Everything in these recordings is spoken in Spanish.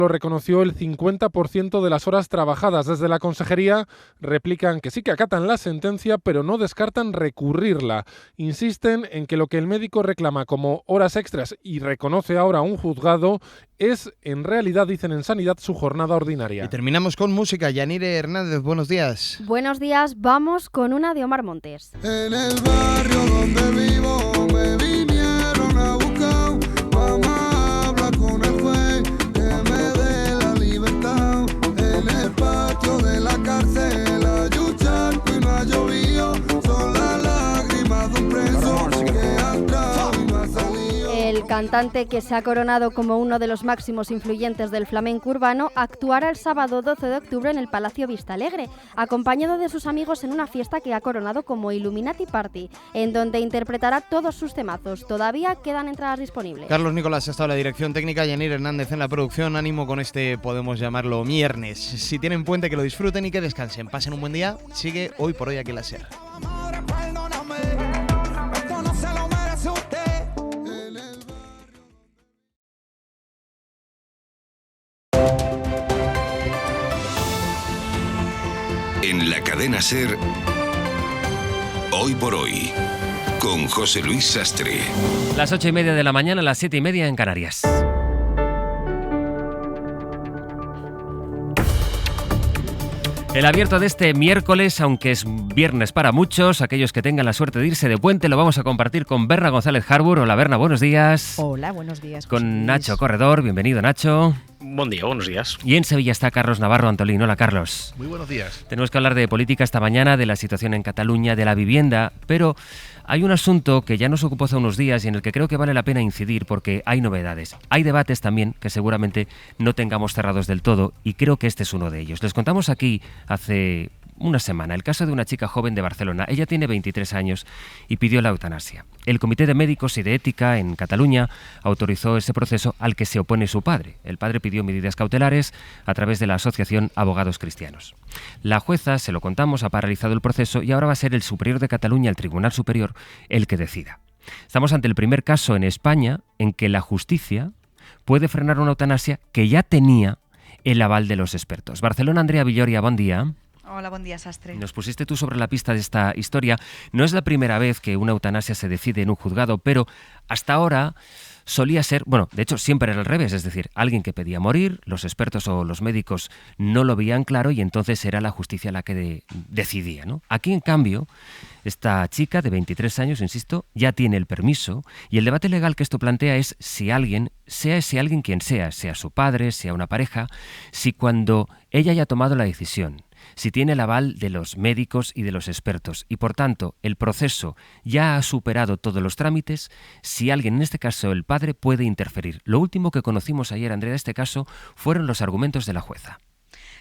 Lo reconoció el 50% de las horas trabajadas. Desde la consejería replican que sí que acatan la sentencia, pero no descartan recurrirla. Insisten en que lo que el médico reclama como horas extras y reconoce ahora un juzgado es, en realidad, dicen en Sanidad, su jornada ordinaria. Y terminamos con música. Yanire Hernández, buenos días. Buenos días, vamos con una de Omar Montes. En el barrio donde vivo me vinieron a buscar. Mamá habla con el juez que me dé la libertad. En el patio de la cárcel hay un charco y no ha llovido. Son las lágrimas de un preso que ha entrado y no ha salido. El cantante, que se ha coronado como uno de los máximos influyentes del flamenco urbano, actuará el sábado 12 de octubre en el Palacio Vista Alegre, acompañado de sus amigos en una fiesta que ha coronado como Illuminati Party, en donde interpretará todos sus temazos. Todavía quedan entradas disponibles. Carlos Nicolás ha estado en la dirección técnica, Yanire Hernández en la producción. Ánimo con este, podemos llamarlo, viernes. Si tienen puente, que lo disfruten y que descansen. Pasen un buen día. Sigue Hoy por Hoy aquí en la SER. En la cadena SER, Hoy por Hoy, con José Luis Sastre. Las 8:30 de la mañana, las 7:30 en Canarias. El abierto de este miércoles, aunque es viernes para muchos, aquellos que tengan la suerte de irse de puente, lo vamos a compartir con Berna González Harbour. Hola Berna, buenos días. Hola, buenos días. Con Nacho Corredor, bienvenido Nacho. Buen día, buenos días. Y en Sevilla está Carlos Navarro Antolín. Hola Carlos. Muy buenos días. Tenemos que hablar de política esta mañana, de la situación en Cataluña, de la vivienda, pero hay un asunto que ya nos ocupó hace unos días y en el que creo que vale la pena incidir porque hay novedades. Hay debates también que seguramente no tengamos cerrados del todo y creo que este es uno de ellos. Les contamos aquí hace una semana el caso de una chica joven de Barcelona. Ella tiene 23 años y pidió la eutanasia. El Comité de Médicos y de Ética en Cataluña autorizó ese proceso al que se opone su padre. El padre pidió medidas cautelares a través de la Asociación Abogados Cristianos. La jueza, se lo contamos, ha paralizado el proceso y ahora va a ser el Superior de Cataluña, el Tribunal Superior, el que decida. Estamos ante el primer caso en España en que la justicia puede frenar una eutanasia que ya tenía el aval de los expertos. Barcelona, Andrea Villoria, buen día. Hola, buen día, Sastre. Nos pusiste tú sobre la pista de esta historia. No es la primera vez que una eutanasia se decide en un juzgado, pero hasta ahora solía ser, bueno, de hecho siempre era al revés, es decir, alguien que pedía morir, los expertos o los médicos no lo veían claro y entonces era la justicia la que decidía, ¿no? Aquí, en cambio, esta chica de 23 años, insisto, ya tiene el permiso y el debate legal que esto plantea es si alguien, sea ese alguien quien sea su padre, sea una pareja, si cuando ella haya tomado la decisión, si tiene el aval de los médicos y de los expertos y, por tanto, el proceso ya ha superado todos los trámites, si alguien, en este caso el padre, puede interferir. Lo último que conocimos ayer, Andrea, de este caso, fueron los argumentos de la jueza.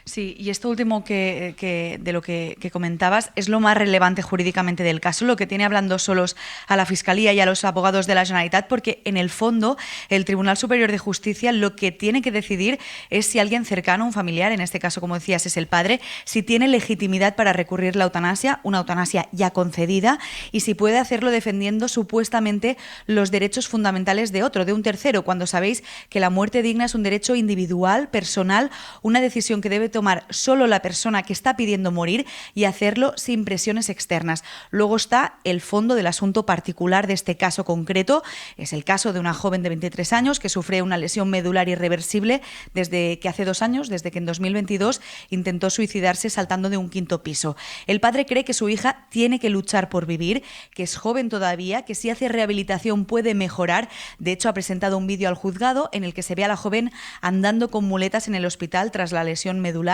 Sí, y esto último de lo que comentabas es lo más relevante jurídicamente del caso, lo que tiene hablando solos a la Fiscalía y a los abogados de la Generalitat, porque en el fondo el Tribunal Superior de Justicia lo que tiene que decidir es si alguien cercano, un familiar, en este caso, como decías, es el padre, si tiene legitimidad para recurrir la eutanasia, una eutanasia ya concedida, y si puede hacerlo defendiendo supuestamente los derechos fundamentales de otro, de un tercero, cuando sabéis que la muerte digna es un derecho individual, personal, una decisión que debe tomar solo la persona que está pidiendo morir y hacerlo sin presiones externas. Luego está el fondo del asunto particular de este caso concreto. Es el caso de una joven de 23 años que sufre una lesión medular irreversible desde que hace 2 años, desde que en 2022 intentó suicidarse saltando de un 5º piso. El padre cree que su hija tiene que luchar por vivir, que es joven todavía, que si hace rehabilitación puede mejorar. De hecho, ha presentado un vídeo al juzgado en el que se ve a la joven andando con muletas en el hospital tras la lesión medular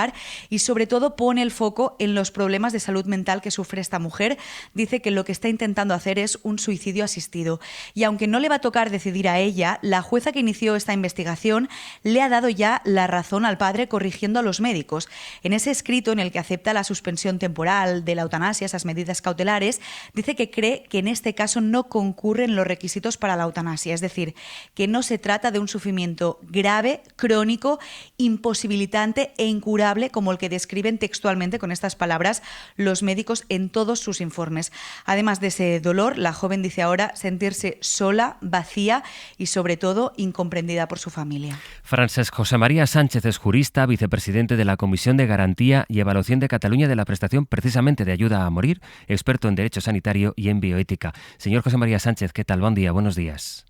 y sobre todo pone el foco en los problemas de salud mental que sufre esta mujer. Dice que lo que está intentando hacer es un suicidio asistido. Y aunque no le va a tocar decidir a ella, la jueza que inició esta investigación le ha dado ya la razón al padre corrigiendo a los médicos. En ese escrito en el que acepta la suspensión temporal de la eutanasia, esas medidas cautelares, dice que cree que en este caso no concurren los requisitos para la eutanasia, es decir, que no se trata de un sufrimiento grave, crónico, imposibilitante e incurable incurable como el que describen textualmente con estas palabras los médicos en todos sus informes. Además de ese dolor, la joven dice ahora sentirse sola, vacía y sobre todo incomprendida por su familia. Francesc José María Sánchez es jurista, vicepresidente de la Comisión de Garantía y Evaluación de Cataluña de la prestación precisamente de ayuda a morir, experto en derecho sanitario y en bioética. Señor José María Sánchez, ¿qué tal? Buen día, buenos días.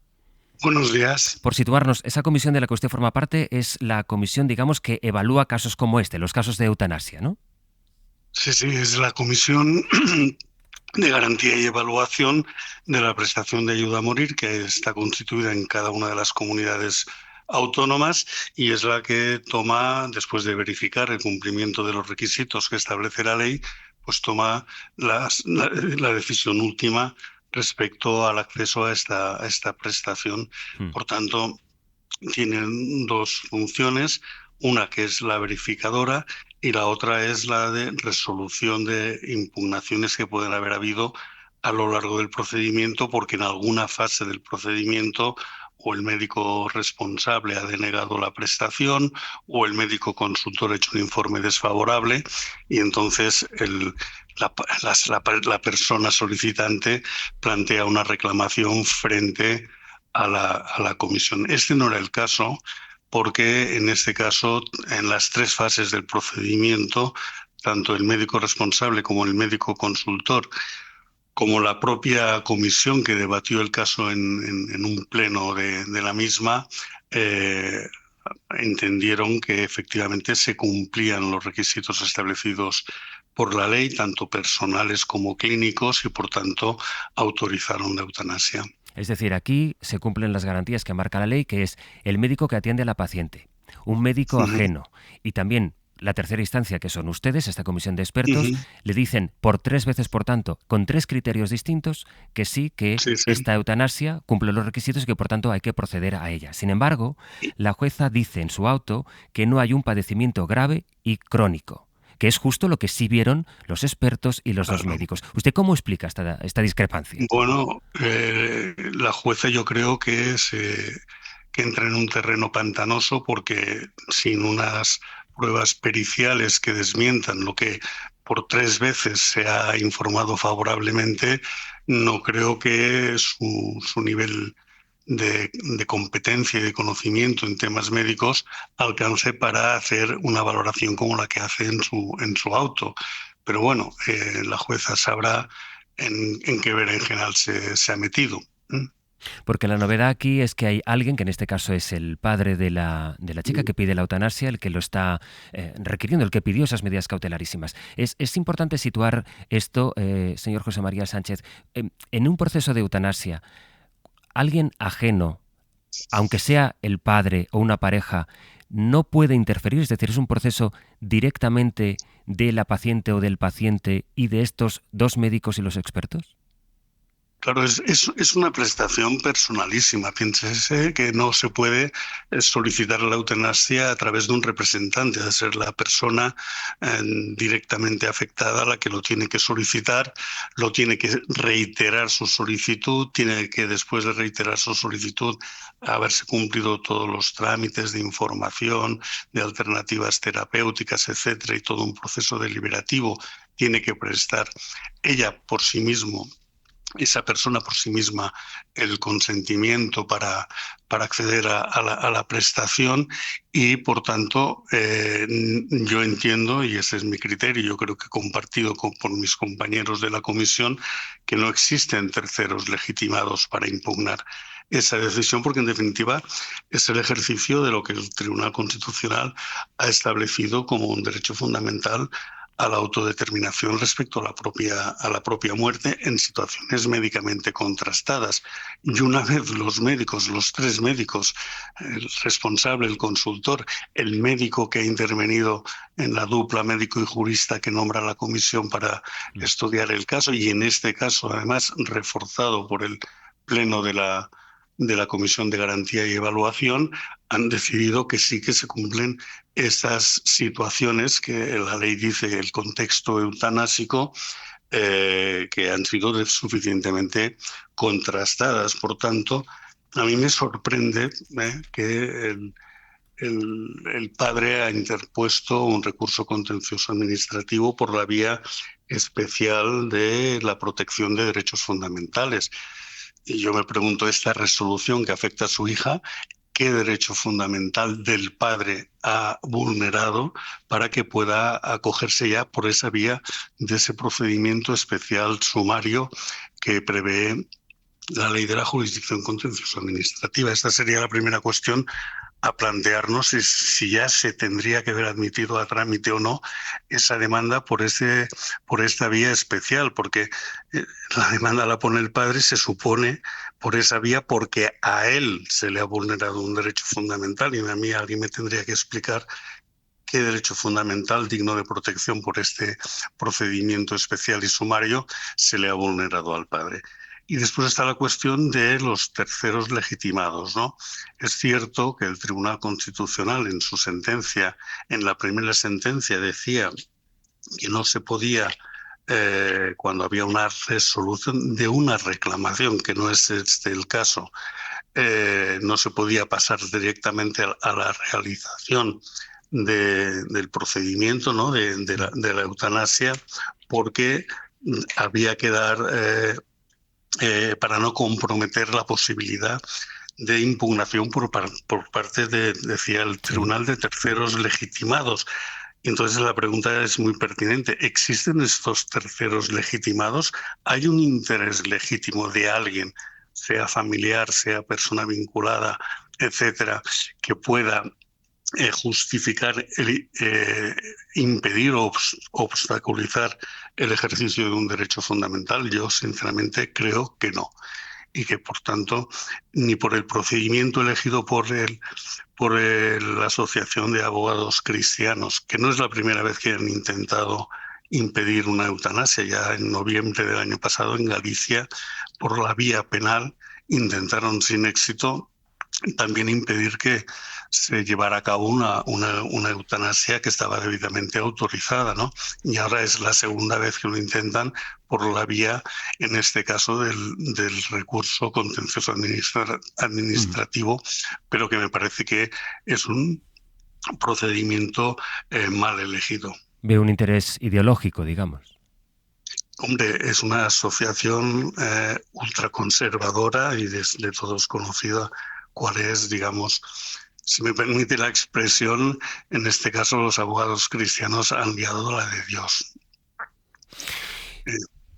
Buenos días. Por situarnos, esa comisión de la que usted forma parte es la comisión, digamos, que evalúa casos como este, los casos de eutanasia, ¿no? Sí, es la Comisión de Garantía y Evaluación de la Prestación de Ayuda a Morir, que está constituida en cada una de las comunidades autónomas y es la que toma, después de verificar el cumplimiento de los requisitos que establece la ley, pues toma la decisión última respecto al acceso a esta prestación. Por tanto, tienen dos funciones, una que es la verificadora y la otra es la de resolución de impugnaciones que pueden haber habido a lo largo del procedimiento, porque en alguna fase del procedimiento o el médico responsable ha denegado la prestación o el médico consultor ha hecho un informe desfavorable y entonces la persona solicitante plantea una reclamación frente a la comisión. Este no era el caso, porque en este caso, en las tres fases del procedimiento, tanto el médico responsable como el médico consultor, como la propia comisión que debatió el caso en un pleno de la misma, entendieron que efectivamente se cumplían los requisitos establecidos por la ley, tanto personales como clínicos, y por tanto autorizaron la eutanasia. Es decir, aquí se cumplen las garantías que marca la ley, que es el médico que atiende a la paciente, un médico ajeno y también la tercera instancia, que son ustedes, esta comisión de expertos, le dicen por 3 veces, por tanto, con 3 criterios distintos, que sí, esta eutanasia cumple los requisitos y que por tanto hay que proceder a ella. Sin embargo, la jueza dice en su auto que no hay un padecimiento grave y crónico, que es justo lo que sí vieron los expertos y los dos médicos. ¿Usted cómo explica esta discrepancia? Bueno, la jueza yo creo que entra en un terreno pantanoso, porque sin unas pruebas periciales que desmientan lo que por 3 veces se ha informado favorablemente, no creo que su nivel de competencia y de conocimiento en temas médicos alcance para hacer una valoración como la que hace en su auto. Pero bueno, la jueza sabrá en qué berenjenal se ha metido. Porque la novedad aquí es que hay alguien, que en este caso es el padre de la chica que pide la eutanasia, el que lo está requiriendo, el que pidió esas medidas cautelarísimas. Es importante situar esto, señor José María Sánchez. En un proceso de eutanasia, alguien ajeno, aunque sea el padre o una pareja, no puede interferir, es decir, es un proceso directamente de la paciente o del paciente y de estos dos médicos y los expertos. Claro, es una prestación personalísima. Piénsese que no se puede solicitar la eutanasia a través de un representante, de ser la persona directamente afectada la que lo tiene que solicitar, lo tiene que reiterar su solicitud, tiene que, después de reiterar su solicitud, haberse cumplido todos los trámites de información, de alternativas terapéuticas, etcétera, y todo un proceso deliberativo tiene que prestar ella por sí mismo, esa persona por sí misma, el consentimiento para acceder a la prestación, y por tanto yo entiendo, y ese es mi criterio, yo creo que compartido por mis compañeros de la comisión, que no existen terceros legitimados para impugnar esa decisión, porque en definitiva es el ejercicio de lo que el Tribunal Constitucional ha establecido como un derecho fundamental a la autodeterminación respecto a la propia muerte en situaciones médicamente contrastadas. Y una vez los médicos, los 3 médicos, el responsable, el consultor, el médico que ha intervenido en la dupla médico y jurista que nombra la comisión para estudiar el caso, y en este caso además reforzado por el pleno de la Comisión de Garantía y Evaluación, han decidido que sí que se cumplen estas situaciones que la ley dice, el contexto eutanásico, que han sido suficientemente contrastadas. Por tanto, a mí me sorprende que el padre ha interpuesto un recurso contencioso administrativo por la vía especial de la protección de derechos fundamentales. Y yo me pregunto, esta resolución que afecta a su hija, ¿qué derecho fundamental del padre ha vulnerado para que pueda acogerse ya por esa vía de ese procedimiento especial sumario que prevé la ley de la jurisdicción contencioso administrativa? Esta sería la primera cuestión a plantearnos, si ya se tendría que haber admitido a trámite o no esa demanda por esta vía especial, porque la demanda la pone el padre, se supone, por esa vía, porque a él se le ha vulnerado un derecho fundamental, y a mí alguien me tendría que explicar qué derecho fundamental digno de protección por este procedimiento especial y sumario se le ha vulnerado al padre. Y después está la cuestión de los terceros legitimados, ¿no? Es cierto que el Tribunal Constitucional en su sentencia, en la primera sentencia, decía que no se podía, cuando había una resolución de una reclamación, que no es este el caso, no se podía pasar directamente a la realización del procedimiento, ¿no? de la eutanasia, porque había que dar... para no comprometer la posibilidad de impugnación por parte decía el Tribunal, de terceros legitimados. Entonces la pregunta es muy pertinente. ¿Existen estos terceros legitimados? ¿Hay un interés legítimo de alguien, sea familiar, sea persona vinculada, etcétera, que pueda justificar, impedir o obstaculizar el ejercicio de un derecho fundamental? Yo sinceramente creo que no, y que por tanto ni por el procedimiento elegido por la Asociación de Abogados Cristianos, que no es la primera vez que han intentado impedir una eutanasia. Ya en noviembre del año pasado en Galicia, por la vía penal, intentaron sin éxito también impedir que se llevara a cabo una eutanasia que estaba debidamente autorizada, ¿no? Y ahora es la segunda vez que lo intentan por la vía, en este caso, del recurso contencioso administrativo, pero que me parece que es un procedimiento mal elegido. Ve un interés ideológico, digamos. Hombre, es una asociación ultraconservadora y de todos conocida cuál es, digamos, si me permite la expresión, en este caso los abogados cristianos han liado la de Dios.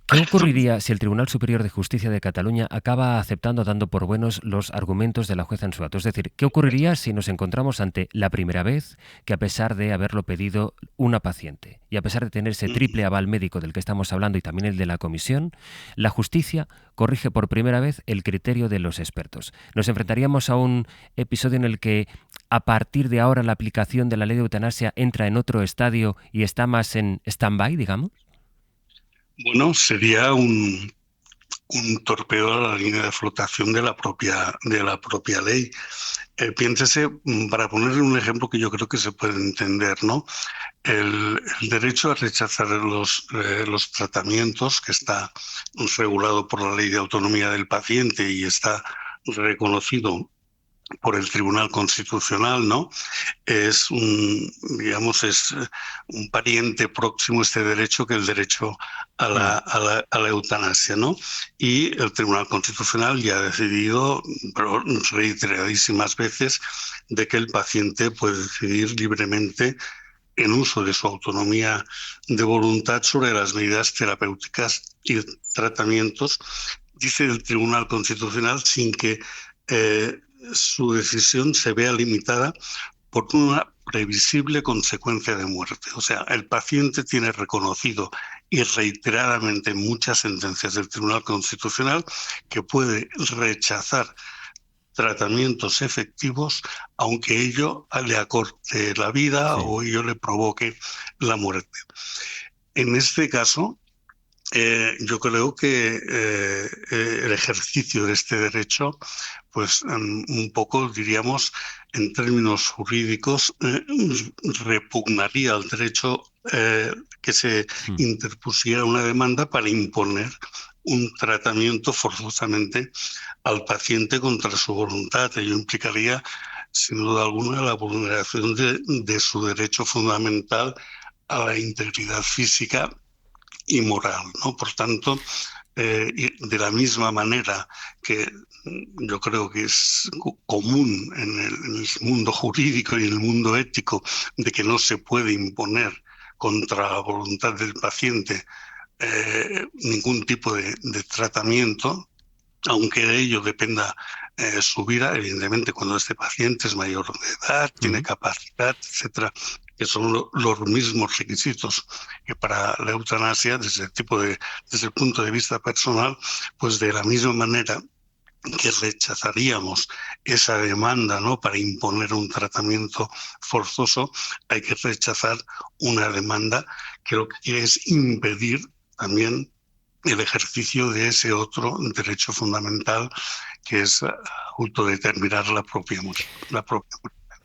¿Qué ocurriría si el Tribunal Superior de Justicia de Cataluña acaba aceptando, dando por buenos los argumentos de la jueza Ansuato? Es decir, ¿qué ocurriría si nos encontramos ante la primera vez que, a pesar de haberlo pedido una paciente y a pesar de tener ese triple aval médico del que estamos hablando y también el de la comisión, la justicia corrige por primera vez el criterio de los expertos? ¿Nos enfrentaríamos a un episodio en el que a partir de ahora la aplicación de la ley de eutanasia entra en otro estadio y está más en stand-by, digamos? Bueno, sería un torpeo a la línea de flotación de la propia ley. Piénsese, para ponerle un ejemplo que yo creo que se puede entender, ¿no? El derecho a rechazar los tratamientos, que está regulado por la Ley de Autonomía del Paciente y está reconocido por el Tribunal Constitucional, ¿no? Es un pariente próximo este derecho que el derecho a la eutanasia, ¿no? Y el Tribunal Constitucional ya ha decidido, pero reiteradísimas veces, de que el paciente puede decidir libremente, en uso de su autonomía de voluntad, sobre las medidas terapéuticas y tratamientos, dice el Tribunal Constitucional, sin que su decisión se vea limitada por una previsible consecuencia de muerte. O sea, el paciente tiene reconocido y reiteradamente en muchas sentencias del Tribunal Constitucional que puede rechazar tratamientos efectivos aunque ello le acorte la vida o ello le provoque la muerte. En este caso, yo creo que el ejercicio de este derecho, pues un poco, diríamos, en términos jurídicos, repugnaría al derecho que se interpusiera una demanda para imponer un tratamiento forzosamente al paciente contra su voluntad. Ello implicaría sin duda alguna, la vulneración de su derecho fundamental a la integridad física y moral, ¿no? Por tanto, y de la misma manera que yo creo que es común en el mundo jurídico y en el mundo ético de que no se puede imponer contra la voluntad del paciente ningún tipo de tratamiento, aunque de ello dependa su vida, evidentemente cuando este paciente es mayor de edad, tiene capacidad, etcétera, que son los mismos requisitos que para la eutanasia desde el punto de vista personal, pues de la misma manera que rechazaríamos esa demanda, ¿no?, para imponer un tratamiento forzoso, hay que rechazar una demanda que lo que quiere es impedir también el ejercicio de ese otro derecho fundamental que es autodeterminar la propia muerte.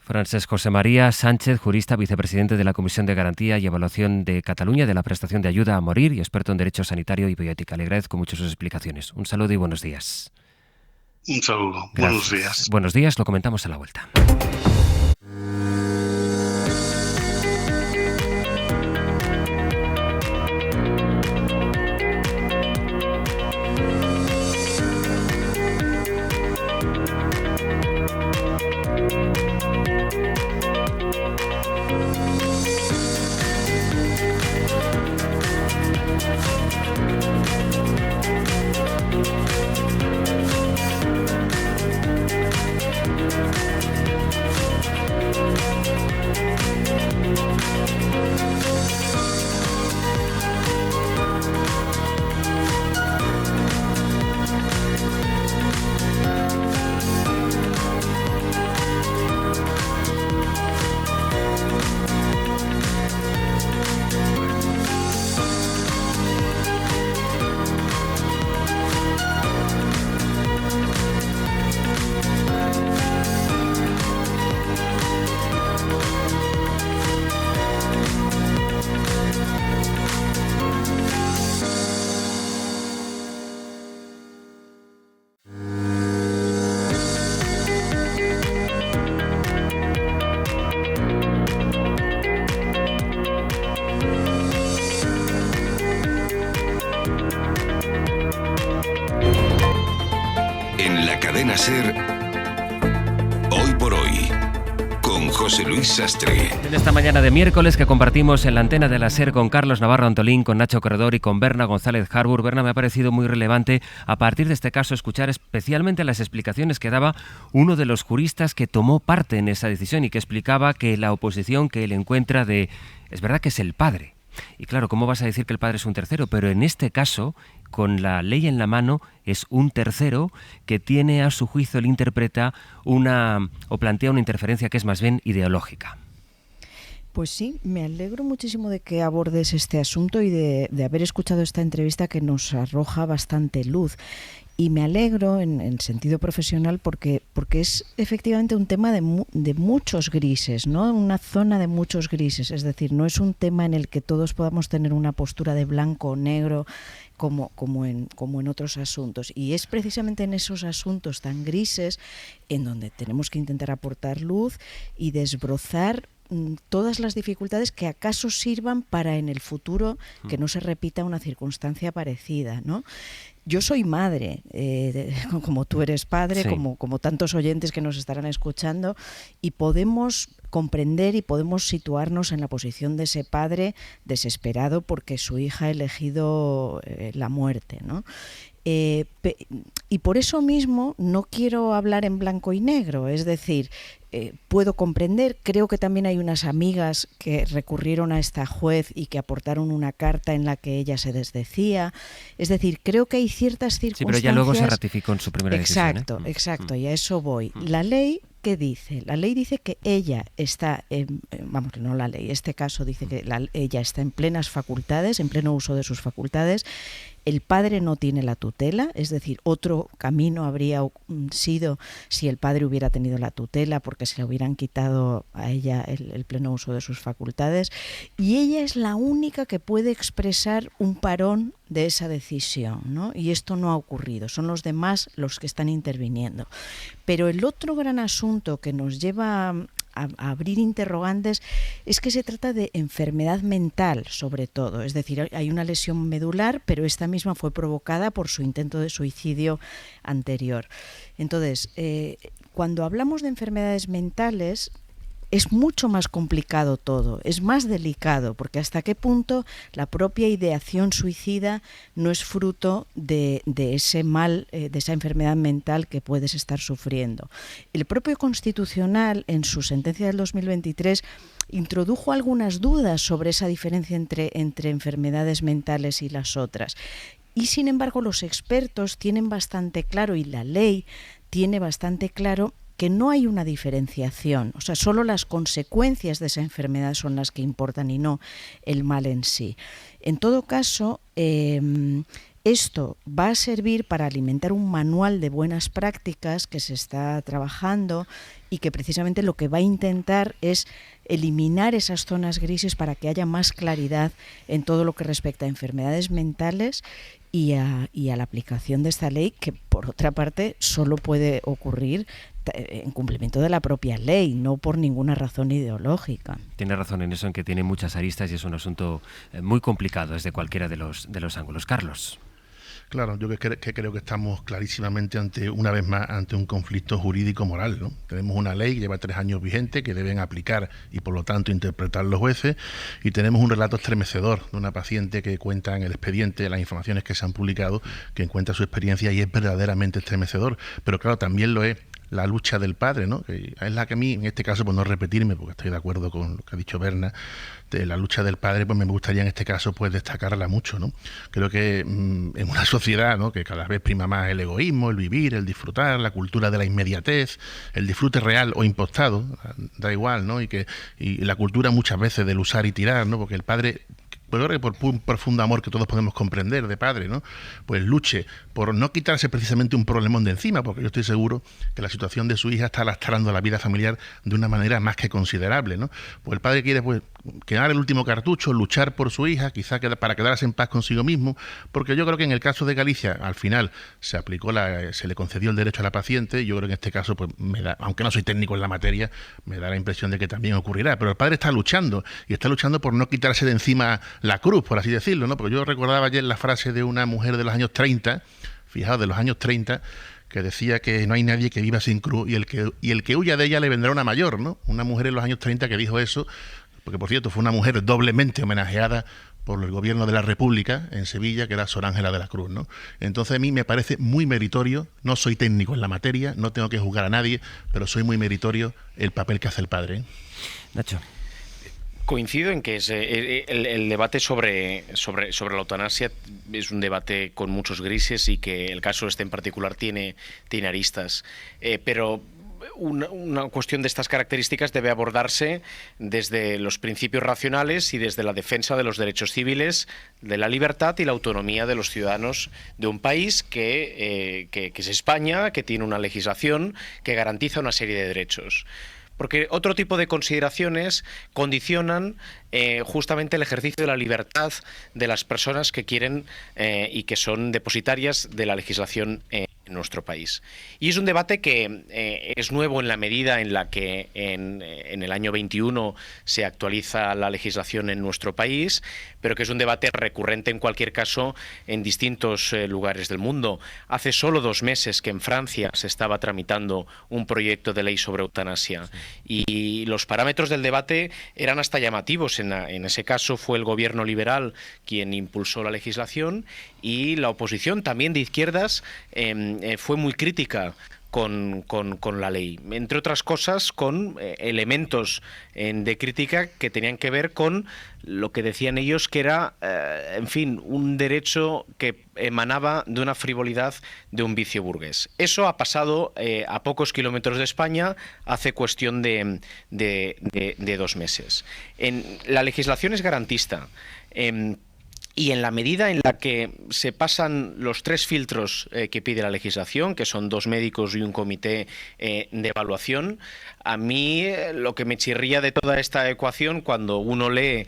Francesc José María Sánchez, jurista, vicepresidente de la Comisión de Garantía y Evaluación de Cataluña de la Prestación de Ayuda a Morir y experto en Derecho Sanitario y Bioética. Le agradezco mucho sus explicaciones. Un saludo y buenos días. Un saludo. Gracias. Buenos días. Buenos días, lo comentamos a la vuelta. En la cadena SER, Hoy por Hoy, con José Luis Sastre. En esta mañana de miércoles que compartimos en la antena de la SER con Carlos Navarro Antolín, con Nacho Corredor y con Berna González Harbour. Berna, me ha parecido muy relevante a partir de este caso escuchar especialmente las explicaciones que daba uno de los juristas que tomó parte en esa decisión y que explicaba que la oposición que él encuentra es verdad que es el padre. Y claro, ¿cómo vas a decir que el padre es un tercero? Pero en este caso, con la ley en la mano, es un tercero que tiene a su juicio, él interpreta o plantea una interferencia que es más bien ideológica. Pues sí, me alegro muchísimo de que abordes este asunto y de haber escuchado esta entrevista que nos arroja bastante luz. Y me alegro en sentido profesional porque es efectivamente un tema de muchos grises, ¿no? Una zona de muchos grises. Es decir, no es un tema en el que todos podamos tener una postura de blanco o negro como en otros asuntos. Y es precisamente en esos asuntos tan grises en donde tenemos que intentar aportar luz y desbrozar todas las dificultades que acaso sirvan para en el futuro que no se repita una circunstancia parecida, ¿no? Yo soy madre, como tú eres padre, sí, como tantos oyentes que nos estarán escuchando, y podemos comprender y podemos situarnos en la posición de ese padre desesperado porque su hija ha elegido la muerte, ¿no? Y por eso mismo no quiero hablar en blanco y negro, es decir, puedo comprender, creo que también hay unas amigas que recurrieron a esta juez y que aportaron una carta en la que ella se desdecía, es decir, creo que hay ciertas circunstancias... Sí, pero ya luego se ratificó en su primera decisión. Exacto, y a eso voy. La ley, ¿qué dice? La ley dice que ella está, este caso dice que ella está en plenas facultades, en pleno uso de sus facultades. El padre no tiene la tutela, es decir, otro camino habría sido si el padre hubiera tenido la tutela porque se le hubieran quitado a ella el pleno uso de sus facultades, y ella es la única que puede expresar un parón de esa decisión, ¿no? Y esto no ha ocurrido, son los demás los que están interviniendo. Pero el otro gran asunto asunto que nos lleva a abrir interrogantes es que se trata de enfermedad mental, sobre todo. Es decir, hay una lesión medular, pero esta misma fue provocada por su intento de suicidio anterior. Entonces, cuando hablamos de enfermedades mentales, es mucho más complicado todo, es más delicado, porque hasta qué punto la propia ideación suicida no es fruto de ese mal, de esa enfermedad mental que puedes estar sufriendo. El propio Constitucional, en su sentencia del 2023, introdujo algunas dudas sobre esa diferencia entre enfermedades mentales y las otras. Y sin embargo, los expertos tienen bastante claro, y la ley tiene bastante claro, que no hay una diferenciación, o sea, solo las consecuencias de esa enfermedad son las que importan y no el mal en sí. En todo caso, esto va a servir para alimentar un manual de buenas prácticas que se está trabajando y que precisamente lo que va a intentar es eliminar esas zonas grises para que haya más claridad en todo lo que respecta a enfermedades mentales y a la aplicación de esta ley, que por otra parte solo puede ocurrir en cumplimiento de la propia ley, no por ninguna razón ideológica. Tiene razón en eso, en que tiene muchas aristas y es un asunto muy complicado desde cualquiera de los ángulos. Carlos. Claro, yo creo que estamos clarísimamente una vez más ante un conflicto jurídico-moral, ¿no? Tenemos una ley que lleva 3 años vigente que deben aplicar y por lo tanto interpretar los jueces, y tenemos un relato estremecedor de una paciente que cuenta en el expediente las informaciones que se han publicado, que cuenta su experiencia y es verdaderamente estremecedor. Pero claro, también lo es la lucha del padre, ¿no? Que es la que a mí, en este caso, por no repetirme, porque estoy de acuerdo con lo que ha dicho Berna, de la lucha del padre, pues me gustaría en este caso pues destacarla mucho, ¿no? Creo que en una sociedad, ¿no?, que cada vez prima más el egoísmo, el vivir, el disfrutar, la cultura de la inmediatez, el disfrute real o impostado, da igual, ¿no? Y la cultura muchas veces del usar y tirar, ¿no? Porque el padre, pues creo que por un profundo amor que todos podemos comprender de padre, ¿no?, pues luche por no quitarse precisamente un problemón de encima, porque yo estoy seguro que la situación de su hija está lastrando la vida familiar de una manera más que considerable, ¿no? Pues el padre quiere pues quedar el último cartucho, luchar por su hija, quizá para quedarse en paz consigo mismo, porque yo creo que en el caso de Galicia, al final se le concedió el derecho a la paciente, y yo creo que en este caso, pues aunque no soy técnico en la materia, me da la impresión de que también ocurrirá, pero el padre está luchando, y está luchando por no quitarse de encima la cruz, por así decirlo, ¿no? Porque yo recordaba ayer la frase de una mujer de los años 30, fijaos, de los años 30, que decía que no hay nadie que viva sin cruz, y el que huya de ella le vendrá una mayor, ¿no? Una mujer en los años 30 que dijo eso, porque por cierto fue una mujer doblemente homenajeada por el gobierno de la República en Sevilla, que era Sor Ángela de la Cruz, ¿no? Entonces a mí me parece muy meritorio, no soy técnico en la materia, no tengo que juzgar a nadie, pero soy muy meritorio el papel que hace el padre, ¿eh? Nacho. Coincido en que el debate sobre la eutanasia es un debate con muchos grises y que el caso este en particular tiene aristas, pero una cuestión de estas características debe abordarse desde los principios racionales y desde la defensa de los derechos civiles, de la libertad y la autonomía de los ciudadanos de un país que es España, que tiene una legislación que garantiza una serie de derechos. Porque otro tipo de consideraciones condicionan justamente el ejercicio de la libertad de las personas que quieren y que son depositarias de la legislación en nuestro país. Y es un debate que es nuevo en la medida en la que en el año 21 se actualiza la legislación en nuestro país, pero que es un debate recurrente en cualquier caso en distintos lugares del mundo. Hace solo 2 meses que en Francia se estaba tramitando un proyecto de ley sobre eutanasia y los parámetros del debate eran hasta llamativos. En ese caso fue el gobierno liberal quien impulsó la legislación y la oposición, también de izquierdas, fue muy crítica con la ley, entre otras cosas con elementos de crítica que tenían que ver con lo que decían ellos que era, en fin, un derecho que emanaba de una frivolidad de un vicio burgués. Eso ha pasado a pocos kilómetros de España hace cuestión de 2 meses. La legislación es garantista. Y en la medida en la que se pasan los 3 filtros que pide la legislación, que son 2 médicos y un comité de evaluación, a mí lo que me chirría de toda esta ecuación cuando uno lee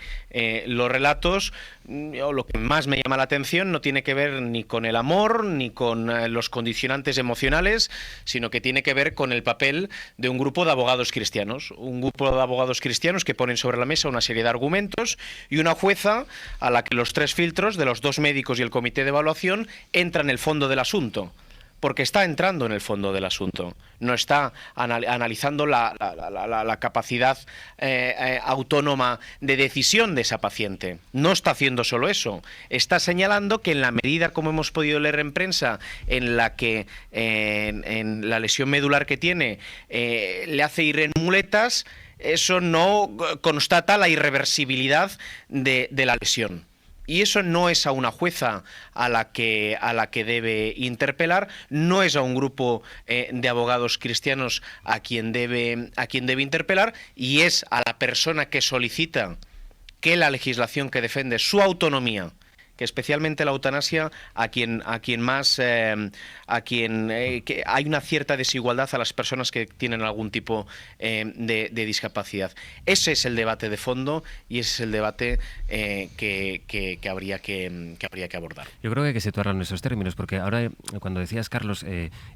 los relatos, o lo que más me llama la atención, no tiene que ver ni con el amor ni con los condicionantes emocionales, sino que tiene que ver con el papel de un grupo de abogados cristianos. Un grupo de abogados cristianos que ponen sobre la mesa una serie de argumentos y una jueza a la que los 3 filtros de los 2 médicos y el comité de evaluación entran en el fondo del asunto. Porque está entrando en el fondo del asunto, no está analizando la capacidad autónoma de decisión de esa paciente. No está haciendo solo eso, está señalando que en la medida, como hemos podido leer en prensa, en la que en la lesión medular que tiene le hace ir en muletas, eso no constata la irreversibilidad de la lesión. Y eso no es a una jueza a la que debe interpelar, no es a un grupo de abogados cristianos a quien debe interpelar, y es a la persona que solicita que la legislación que defiende su autonomía, que especialmente la eutanasia, que hay una cierta desigualdad a las personas que tienen algún tipo de discapacidad. Ese es el debate de fondo y ese es el debate que habría que abordar. Yo creo que hay que situarlo en esos términos, porque ahora, cuando decías, Carlos,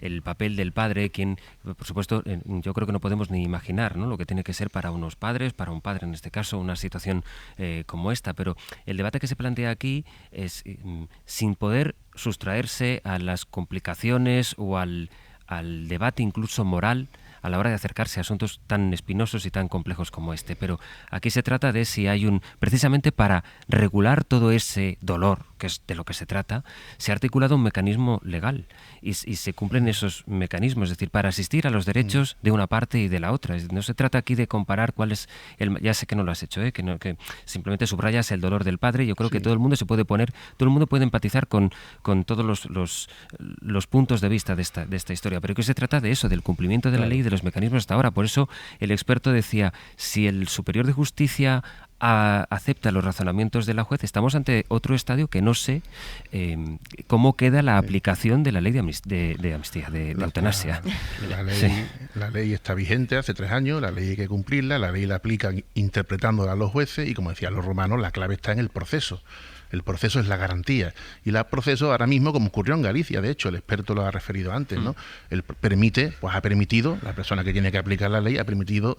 el papel del padre, quien, por supuesto, yo creo que no podemos ni imaginar, ¿no?, lo que tiene que ser para unos padres, para un padre en este caso, una situación como esta, pero el debate que se plantea aquí es sin poder sustraerse a las complicaciones o al debate incluso moral a la hora de acercarse a asuntos tan espinosos y tan complejos como este. Pero aquí se trata de si hay precisamente para regular todo ese dolor, que es de lo que se trata, se ha articulado un mecanismo legal y se cumplen esos mecanismos, es decir, para asistir a los derechos de una parte y de la otra. No se trata aquí de comparar cuál es ya sé que no lo has hecho, que simplemente subrayas el dolor del padre. Yo creo que todo el mundo se puede poner, todo el mundo puede empatizar con todos los puntos de vista de esta historia, pero que se trata de eso, del cumplimiento de la ley y de los mecanismos hasta ahora. Por eso el experto decía, si el Superior de Justicia acepta los razonamientos de la juez, estamos ante otro estadio que no sé cómo queda la aplicación de la ley de amnistía, de eutanasia. La ley está vigente hace 3 años, la ley hay que cumplirla, la ley la aplican interpretándola a los jueces y, como decían los romanos, la clave está en el proceso. El proceso es la garantía. Y el proceso ahora mismo, como ocurrió en Galicia, de hecho, el experto lo ha referido antes, ¿no? Ha permitido, la persona que tiene que aplicar la ley, ha permitido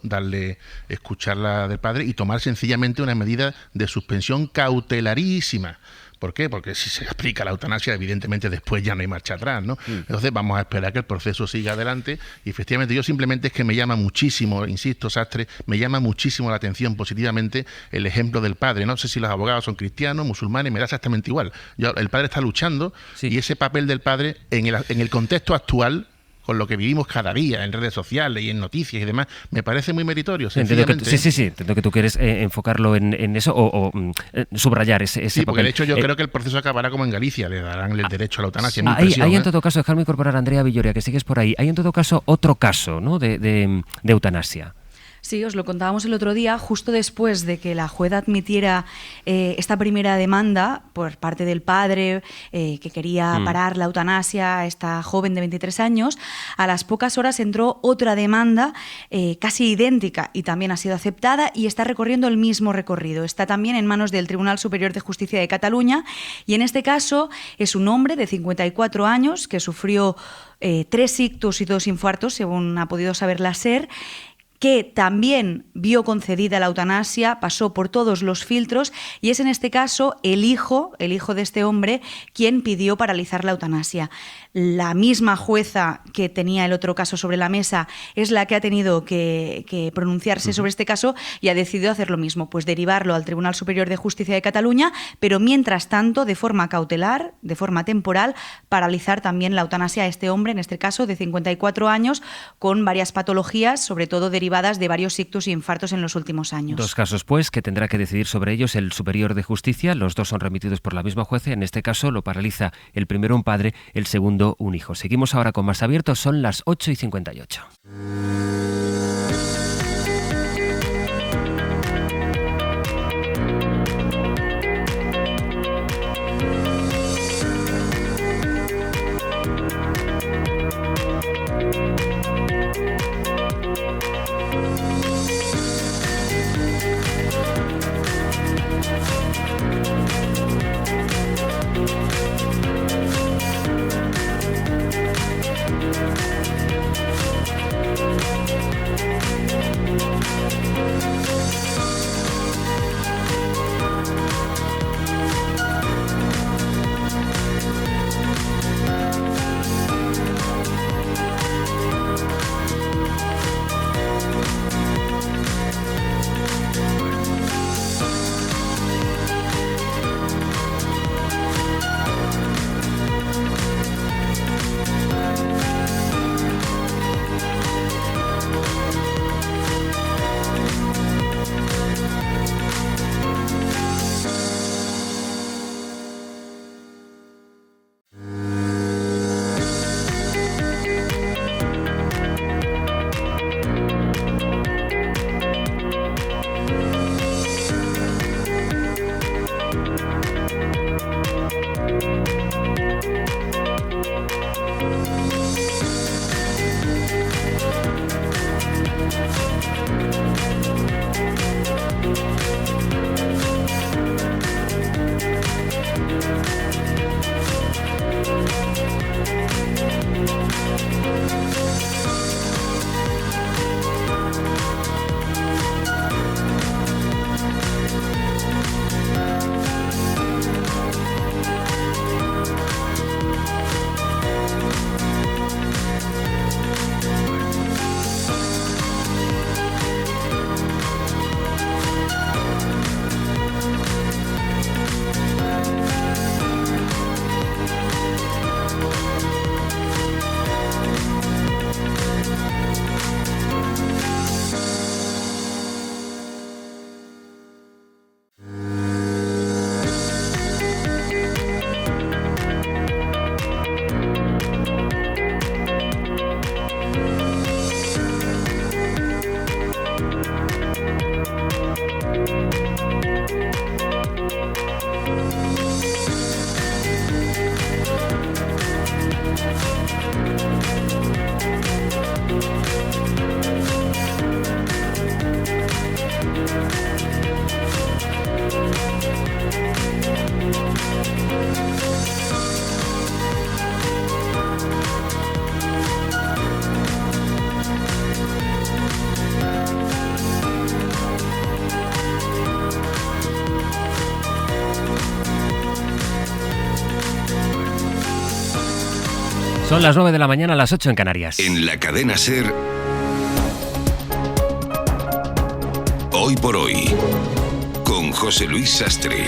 escucharla del padre y tomar sencillamente una medida de suspensión cautelarísima. ¿Por qué? Porque si se aplica la eutanasia, evidentemente después ya no hay marcha atrás, ¿no? Entonces vamos a esperar que el proceso siga adelante y efectivamente yo simplemente es que me llama muchísimo, insisto, Sastre, me llama muchísimo la atención positivamente el ejemplo del padre. No sé si los abogados son cristianos, musulmanes, me da exactamente igual. El padre está luchando y ese papel del padre en el contexto actual, con lo que vivimos cada día en redes sociales y en noticias y demás, me parece muy meritorio. Entiendo que tú quieres enfocarlo en eso o subrayar ese papel. Porque de hecho yo creo que el proceso acabará como en Galicia, le darán el derecho a la eutanasia. Hay en todo caso, dejarme incorporar a Andrea Villoria, que sigues por ahí, hay en todo caso otro caso, ¿no?, de eutanasia. Sí, os lo contábamos el otro día, justo después de que la juez admitiera esta primera demanda por parte del padre que quería parar la eutanasia a esta joven de 23 años, a las pocas horas entró otra demanda casi idéntica y también ha sido aceptada y está recorriendo el mismo recorrido. Está también en manos del Tribunal Superior de Justicia de Cataluña y en este caso es un hombre de 54 años que sufrió 3 ictus y 2 infartos, según ha podido saber la SER, que también vio concedida la eutanasia, pasó por todos los filtros y es en este caso el hijo de este hombre quien pidió paralizar la eutanasia. La misma jueza que tenía el otro caso sobre la mesa es la que ha tenido que pronunciarse sobre este caso y ha decidido hacer lo mismo, pues derivarlo al Tribunal Superior de Justicia de Cataluña, pero mientras tanto, de forma cautelar, de forma temporal, paralizar también la eutanasia a este hombre, en este caso de 54 años, con varias patologías, sobre todo derivadas de varios ictus y infartos en los últimos años. 2 casos, pues, que tendrá que decidir sobre ellos el Superior de Justicia. Los 2 son remitidos por la misma jueza. En este caso lo paraliza el primero un padre, el segundo un hijo. Seguimos ahora con Más Abiertos. Son las 8:58. Son las 9 de la mañana, las 8 en Canarias. En la cadena SER, Hoy por Hoy, con José Luis Sastre.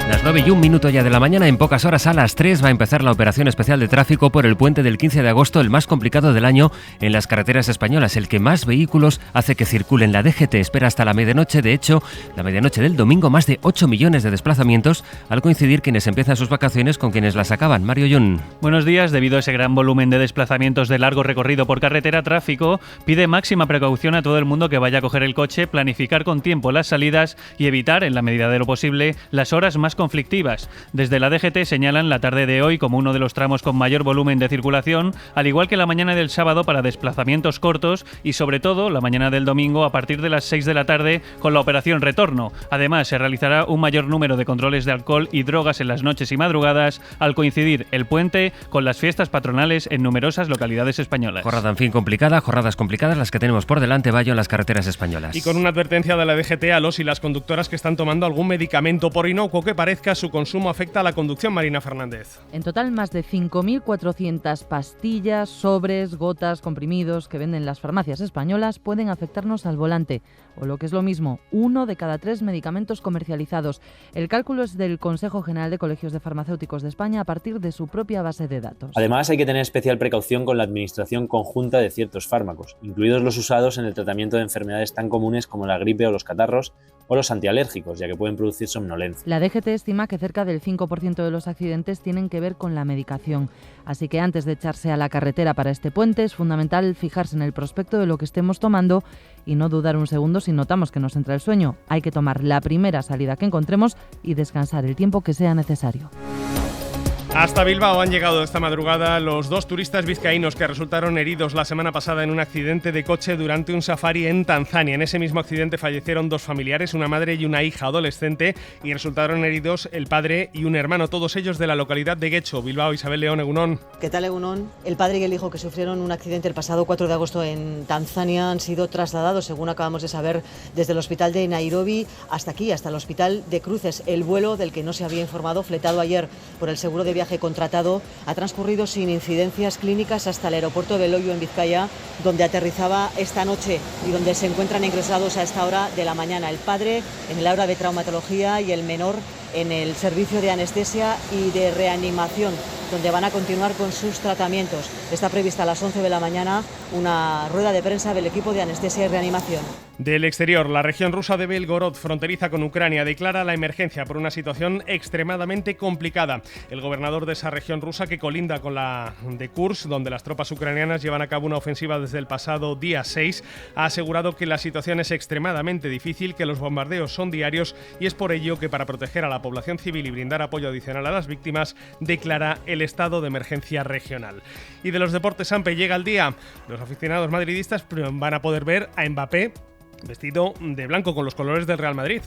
Las 9:01 ya de la mañana, en pocas horas, a las 3 va a empezar la operación especial de tráfico por el puente del 15 de agosto, el más complicado del año en las carreteras españolas, el que más vehículos hace que circulen. La DGT espera hasta la medianoche, de hecho, la medianoche del domingo, más de 8 millones de desplazamientos, al coincidir quienes empiezan sus vacaciones con quienes las acaban. Mario Yun. Buenos días. Debido a ese gran volumen de desplazamientos de largo recorrido por carretera, Tráfico pide máxima precaución a todo el mundo que vaya a coger el coche, planificar con tiempo las salidas y evitar, en la medida de lo posible, las horas más conflictivas. Desde la DGT señalan la tarde de hoy como uno de los tramos con mayor volumen de circulación, al igual que la mañana del sábado para desplazamientos cortos y sobre todo la mañana del domingo a partir de las 6 de la tarde con la operación Retorno. Además, se realizará un mayor número de controles de alcohol y drogas en las noches y madrugadas al coincidir el puente con las fiestas patronales en numerosas localidades españolas. Jornada, en fin, complicada, jornadas complicadas las que tenemos por delante, Bayo, en las carreteras españolas. Y con una advertencia de la DGT a los y las conductoras que están tomando algún medicamento, por inocuo que parezca, su consumo afecta a la conducción. Marina Fernández. En total, más de 5.400 pastillas, sobres, gotas, comprimidos que venden las farmacias españolas pueden afectarnos al volante. O lo que es lo mismo, 1 de cada 3 medicamentos comercializados. El cálculo es del Consejo General de Colegios de Farmacéuticos de España a partir de su propia base de datos. Además, hay que tener especial precaución con la administración conjunta de ciertos fármacos, incluidos los usados en el tratamiento de enfermedades tan comunes como la gripe o los catarros, o los antialérgicos, ya que pueden producir somnolencia. La DGT estima que cerca del 5% de los accidentes tienen que ver con la medicación. Así que antes de echarse a la carretera para este puente, es fundamental fijarse en el prospecto de lo que estemos tomando y no dudar un segundo si notamos que nos entra el sueño. Hay que tomar la primera salida que encontremos y descansar el tiempo que sea necesario. Hasta Bilbao han llegado esta madrugada los 2 turistas vizcaínos que resultaron heridos la semana pasada en un accidente de coche durante un safari en Tanzania. En ese mismo accidente fallecieron 2 familiares, una madre y una hija adolescente, y resultaron heridos el padre y un hermano, todos ellos de la localidad de Guecho. Bilbao, Isabel León, Egunon. ¿Qué tal, Egunon? El padre y el hijo que sufrieron un accidente el pasado 4 de agosto en Tanzania han sido trasladados, según acabamos de saber, desde el hospital de Nairobi hasta aquí, hasta el hospital de Cruces. El vuelo del que no se había informado, fletado ayer por el seguro de viaje contratado, ha transcurrido sin incidencias clínicas hasta el aeropuerto de Loiu en Vizcaya, donde aterrizaba esta noche y donde se encuentran ingresados a esta hora de la mañana. El padre en el aula de traumatología y el menor en el servicio de anestesia y de reanimación, donde van a continuar con sus tratamientos. Está prevista a las 11 de la mañana una rueda de prensa del equipo de anestesia y reanimación. Del exterior, la región rusa de Belgorod, fronteriza con Ucrania, declara la emergencia por una situación extremadamente complicada. El gobernador de esa región rusa, que colinda con la de Kursk, donde las tropas ucranianas llevan a cabo una ofensiva desde el pasado día 6, ha asegurado que la situación es extremadamente difícil, que los bombardeos son diarios y es por ello que, para proteger a la población civil y brindar apoyo adicional a las víctimas, declara el estado de emergencia regional. Y de los deportes, Sampe, llega el día. Los aficionados madridistas van a poder ver a Mbappé vestido de blanco con los colores del Real Madrid.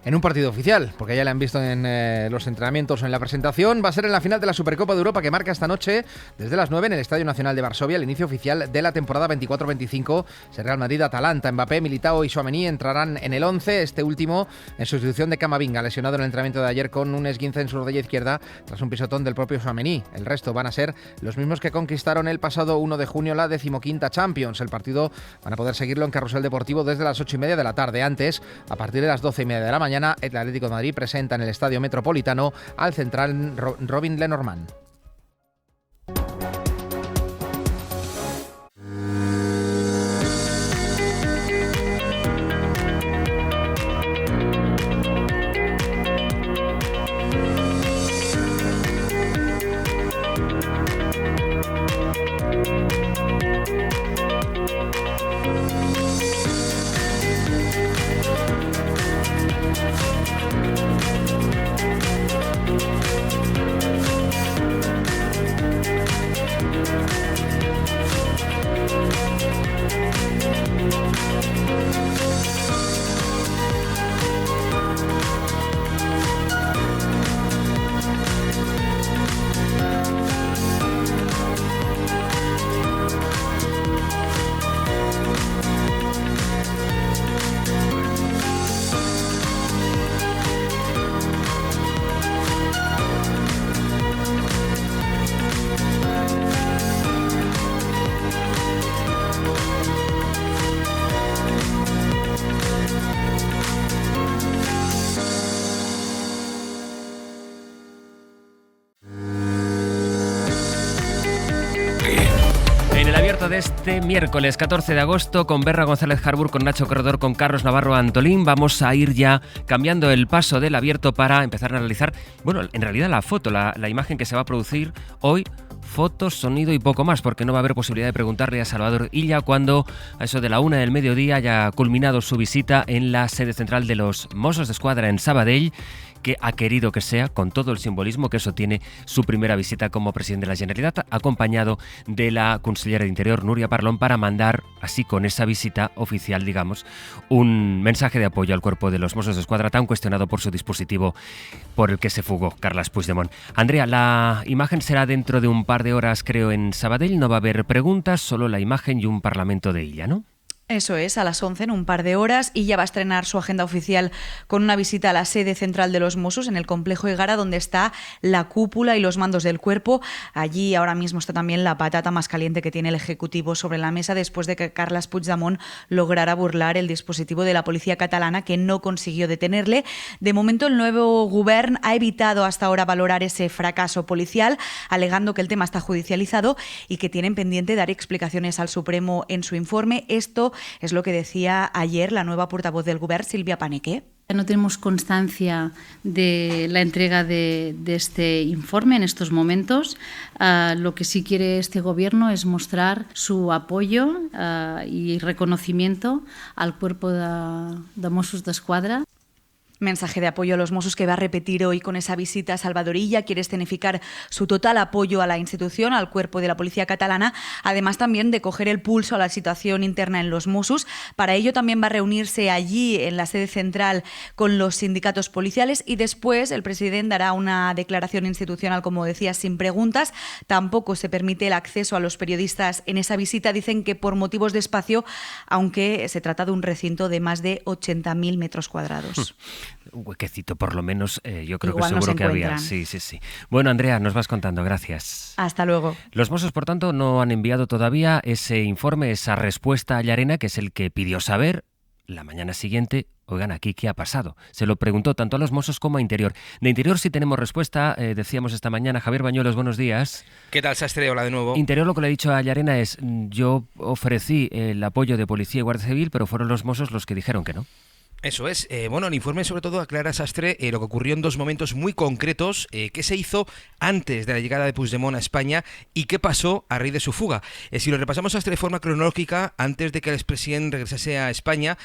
En un partido oficial, porque ya le han visto en los entrenamientos o en la presentación. Va a ser en la final de la Supercopa de Europa, que marca esta noche desde las 9 en el Estadio Nacional de Varsovia, el inicio oficial de la temporada 24-25. Real Madrid-Atalanta. Mbappé, Militao y Tchouaméni entrarán en el 11, este último en sustitución de Camavinga, lesionado en el entrenamiento de ayer con un esguince en su rodilla izquierda tras un pisotón del propio Tchouaméni. El resto van a ser los mismos que conquistaron el pasado 1 de junio la 15ª Champions. El partido van a poder seguirlo en Carrusel Deportivo desde las 8:30 de la tarde. Antes, a partir de las 12:30 de la mañana, el Atlético de Madrid presenta en el Estadio Metropolitano al central Robin Lenormand. de este miércoles 14 de agosto con Berra González Harbour, con Nacho Corredor, con Carlos Navarro Antolín. Vamos a ir ya cambiando el paso del abierto para empezar a analizar, bueno, en realidad la foto, la imagen que se va a producir hoy. Fotos, sonido y poco más, porque no va a haber posibilidad de preguntarle a Salvador Illa cuando a eso de la 1 del mediodía haya culminado su visita en la sede central de los Mossos d'Esquadra en Sabadell, que ha querido que sea, con todo el simbolismo que eso tiene, su primera visita como presidente de la Generalitat, acompañado de la consellera de Interior, Núria Parlon, para mandar, así con esa visita oficial, digamos, un mensaje de apoyo al cuerpo de los Mossos d'Esquadra, tan cuestionado por su dispositivo por el que se fugó Carles Puigdemont. Andrea, la imagen será dentro de un par de horas, creo, en Sabadell. No va a haber preguntas, solo la imagen y un parlamento de Illa, ¿no? Eso es, a las 11 en un par de horas, y ya va a estrenar su agenda oficial con una visita a la sede central de los Mossos en el complejo Egara, donde está la cúpula y los mandos del cuerpo. Allí ahora mismo está también la patata más caliente que tiene el Ejecutivo sobre la mesa después de que Carles Puigdemont lograra burlar el dispositivo de la policía catalana, que no consiguió detenerle. De momento el nuevo govern ha evitado hasta ahora valorar ese fracaso policial, alegando que el tema está judicializado y que tienen pendiente dar explicaciones al Supremo en su informe. Esto es lo que decía ayer la nueva portavoz del Govern, Silvia Paneque. No tenemos constancia de la entrega de este informe en estos momentos. Lo que sí quiere este Gobierno es mostrar su apoyo y reconocimiento al cuerpo de Mossos d'Esquadra. Mensaje de apoyo a los Mossos que va a repetir hoy con esa visita a Salvador Illa. Quiere escenificar su total apoyo a la institución, al cuerpo de la policía catalana, además también de coger el pulso a la situación interna en los Mossos. Para ello también va a reunirse allí en la sede central con los sindicatos policiales, y después el presidente dará una declaración institucional, como decía, sin preguntas. Tampoco se permite el acceso a los periodistas en esa visita. Dicen que por motivos de espacio, aunque se trata de un recinto de más de 80.000 metros cuadrados. Un huequecito, por lo menos, yo creo Igual que seguro nos que había. encuentran. Sí. Bueno, Andrea, nos vas contando, gracias. Hasta luego. Los Mossos, por tanto, no han enviado todavía ese informe, esa respuesta a Llarena, que es el que pidió saber la mañana siguiente. Oigan, aquí, ¿qué ha pasado? Se lo preguntó tanto a los Mossos como a Interior. De Interior sí tenemos respuesta, decíamos esta mañana. Javier Bañuelos, buenos días. ¿Qué tal, Sastre? Hola de nuevo. Interior lo que le ha dicho a Llarena es: yo ofrecí el apoyo de Policía y Guardia Civil, pero fueron los Mossos los que dijeron que no. Eso es. Bueno, el informe sobre todo aclara, Sastre, lo que ocurrió en dos momentos muy concretos, qué se hizo antes de la llegada de Puigdemont a España y qué pasó a raíz de su fuga. Si lo repasamos, Sastre, de forma cronológica, antes de que el expresidente regresase a España,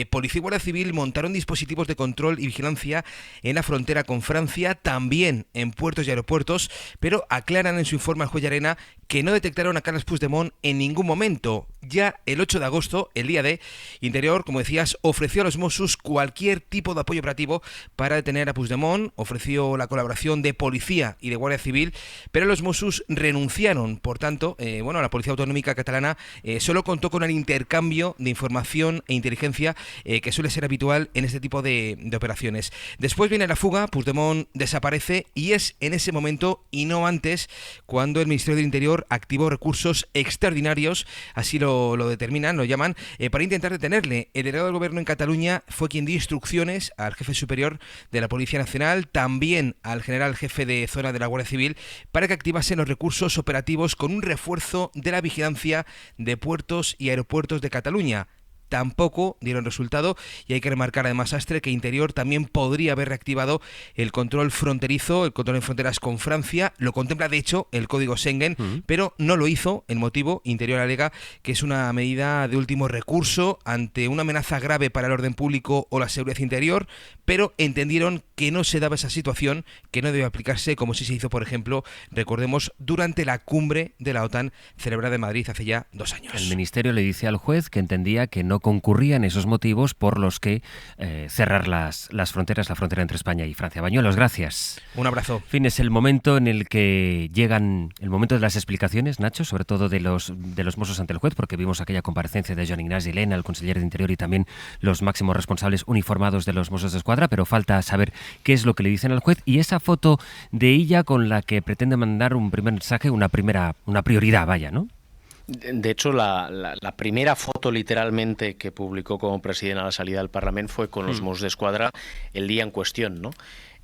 Policía y Guardia Civil montaron dispositivos de control y vigilancia en la frontera con Francia, también en puertos y aeropuertos, pero aclaran en su informe al juez Llarena que no detectaron a Carles Puigdemont en ningún momento. Ya el 8 de agosto, el día de Interior, como decías, ofreció a los Mossos cualquier tipo de apoyo operativo para detener a Puigdemont, ofreció la colaboración de Policía y de Guardia Civil, pero los Mossos renunciaron. Por tanto, la Policía Autonómica Catalana solo contó con el intercambio de información e inteligencia que suele ser habitual en este tipo de operaciones. Después viene la fuga, Puigdemont desaparece y es en ese momento y no antes cuando el Ministerio del Interior activó recursos extraordinarios, así lo determinan, lo llaman, para intentar detenerle. El delegado del Gobierno en Cataluña fue quien dio instrucciones al jefe superior de la Policía Nacional, también al general jefe de zona de la Guardia Civil, para que activasen los recursos operativos con un refuerzo de la vigilancia de puertos y aeropuertos de Cataluña. Tampoco dieron resultado, y hay que remarcar además, Astre, que Interior también podría haber reactivado el control fronterizo, el control en fronteras con Francia. Lo contempla de hecho el código Schengen, pero no lo hizo. El motivo, Interior alega que es una medida de último recurso ante una amenaza grave para el orden público o la seguridad interior, pero entendieron que no se daba esa situación, que no debe aplicarse como si se hizo, por ejemplo, recordemos, durante la cumbre de la OTAN celebrada en Madrid hace ya 2 años. El Ministerio le dice al juez que entendía que no concurrían esos motivos por los que cerrar las fronteras, la frontera entre España y Francia. Bañuelos, gracias. Un abrazo. En fin, es el momento en el que llegan, el momento de las explicaciones, Nacho, sobre todo de los Mossos ante el juez, porque vimos aquella comparecencia de Joan Ignasi Elena, el consejero de Interior, y también los máximos responsables uniformados de los Mossos d'Esquadra, pero falta saber qué es lo que le dicen al juez, y esa foto de Illa con la que pretende mandar un primer mensaje, una prioridad, vaya, ¿no? De hecho, la primera foto literalmente que publicó como presidente a la salida del Parlamento fue con los Mossos d'Esquadra el día en cuestión, ¿no?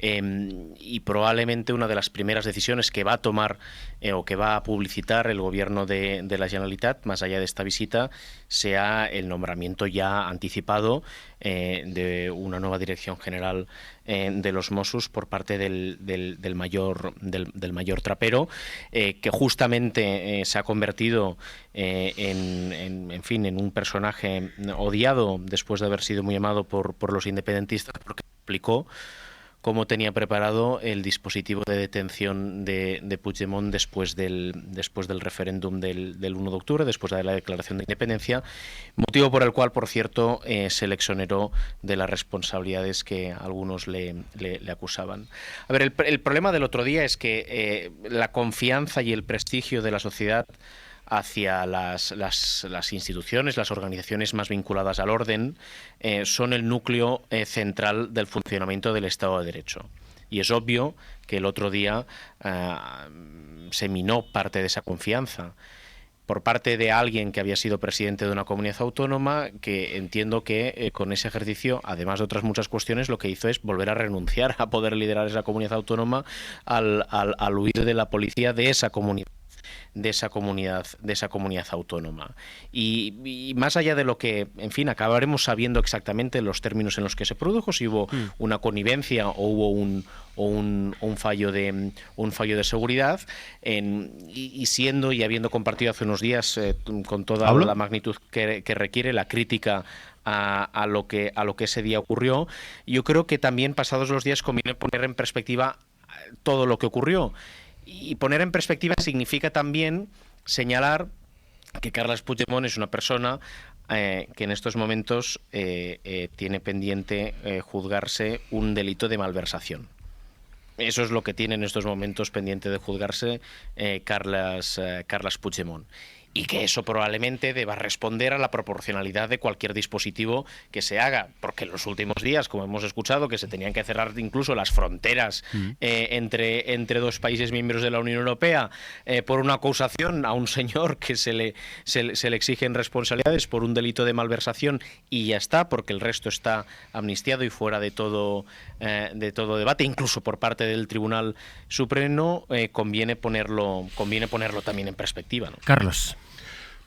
y probablemente una de las primeras decisiones que va a tomar o que va a publicitar el gobierno de la Generalitat, más allá de esta visita, sea el nombramiento ya anticipado de una nueva dirección general de los Mossos por parte del mayor trapero, que justamente se ha convertido en un personaje odiado después de haber sido muy amado por los independentistas, porque explicó cómo tenía preparado el dispositivo de detención de Puigdemont después del referéndum del 1 de octubre, después de la declaración de independencia, motivo por el cual, por cierto, se le exoneró de las responsabilidades que algunos le acusaban. A ver, el problema del otro día es que la confianza y el prestigio de la sociedad hacia las instituciones, las organizaciones más vinculadas al orden, son el núcleo central del funcionamiento del Estado de Derecho. Y es obvio que el otro día se minó parte de esa confianza por parte de alguien que había sido presidente de una comunidad autónoma, que entiendo que con ese ejercicio, además de otras muchas cuestiones, lo que hizo es volver a renunciar a poder liderar esa comunidad autónoma al huir de la policía de esa comunidad autónoma. Y más allá de lo que, en fin, acabaremos sabiendo exactamente los términos en los que se produjo, si hubo una connivencia o hubo un fallo de seguridad, y siendo y habiendo compartido hace unos días con toda la magnitud que requiere la crítica a lo que ese día ocurrió, yo creo que también pasados los días conviene poner en perspectiva todo lo que ocurrió. Y poner en perspectiva significa también señalar que Carles Puigdemont es una persona que en estos momentos tiene pendiente juzgarse un delito de malversación. Eso es lo que tiene en estos momentos pendiente de juzgarse Carles Puigdemont. Y que eso probablemente deba responder a la proporcionalidad de cualquier dispositivo que se haga, porque en los últimos días, como hemos escuchado, que se tenían que cerrar incluso las fronteras entre dos países miembros de la Unión Europea por una acusación a un señor que se le exigen responsabilidades por un delito de malversación y ya está, porque el resto está amnistiado y fuera de todo debate, incluso por parte del Tribunal Supremo, conviene ponerlo también en perspectiva, ¿no? Carlos.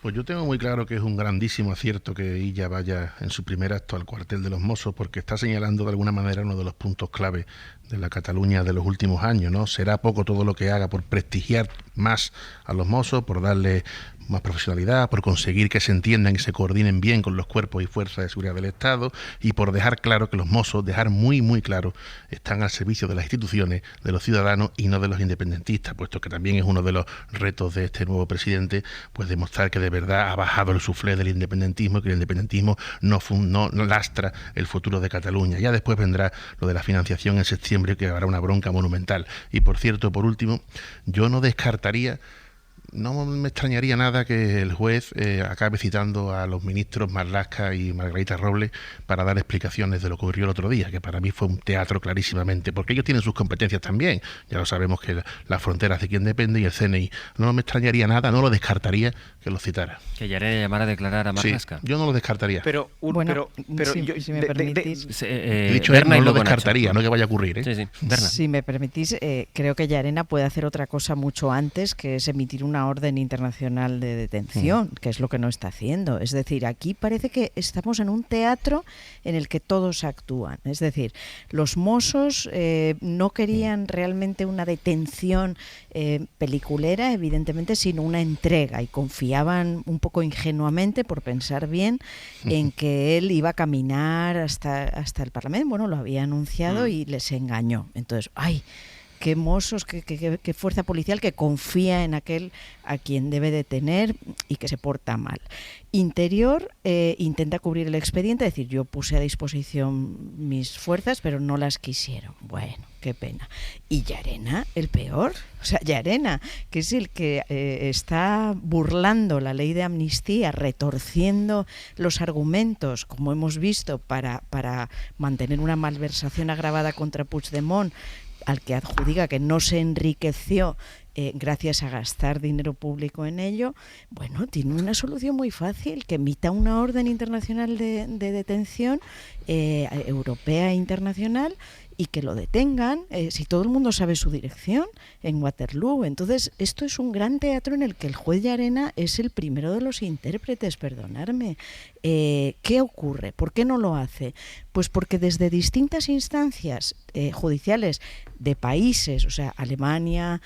Pues yo tengo muy claro que es un grandísimo acierto que ella vaya en su primer acto al cuartel de los Mossos, porque está señalando de alguna manera uno de los puntos clave de la Cataluña de los últimos años, ¿no? Será poco todo lo que haga por prestigiar más a los Mossos, por darle más profesionalidad, por conseguir que se entiendan y se coordinen bien con los cuerpos y fuerzas de seguridad del Estado, y por dejar claro que los Mossos, dejar muy muy claro, están al servicio de las instituciones, de los ciudadanos y no de los independentistas, puesto que también es uno de los retos de este nuevo presidente, pues demostrar que de verdad ha bajado el suflé del independentismo, que el independentismo no lastra el futuro de Cataluña. Ya después vendrá lo de la financiación en septiembre, que habrá una bronca monumental. Y por cierto, por último, yo no me extrañaría nada que el juez acabe citando a los ministros Marlaska y Margarita Robles para dar explicaciones de lo que ocurrió el otro día, que para mí fue un teatro clarísimamente, porque ellos tienen sus competencias también. Ya lo sabemos que las fronteras de quién depende y el CNI. No me extrañaría nada, no lo descartaría que lo citara. Que Llarena llamara a declarar a Marlaska. Sí, yo no lo descartaría. Pero si me permitís... He dicho no lo descartaría, no que vaya a ocurrir. Si me permitís, creo que Llarena puede hacer otra cosa mucho antes, que es emitir una orden internacional de detención, que es lo que no está haciendo. Es decir, aquí parece que estamos en un teatro en el que todos actúan. Es decir, los Mossos no querían realmente una detención peliculera, evidentemente, sino una entrega, y confiaban un poco ingenuamente, por pensar bien, en que él iba a caminar hasta el Parlamento. Bueno, lo había anunciado y les engañó. Entonces, qué Mossos, qué fuerza policial que confía en aquel a quien debe detener y que se porta mal. Interior intenta cubrir el expediente, es decir, yo puse a disposición mis fuerzas, pero no las quisieron. Bueno, qué pena. Y Llarena, el peor. O sea, Llarena, que es el que está burlando la ley de amnistía, retorciendo los argumentos, como hemos visto, para mantener una malversación agravada contra Puigdemont, al que adjudica que no se enriqueció gracias a gastar dinero público en ello. Bueno, tiene una solución muy fácil, que emita una orden internacional de detención, europea e internacional, y que lo detengan, si todo el mundo sabe su dirección en Waterloo. Entonces, esto es un gran teatro en el que el juez Llarena es el primero de los intérpretes, perdonadme. ¿Qué ocurre? ¿Por qué no lo hace? Pues porque desde distintas instancias judiciales de países, o sea, Alemania,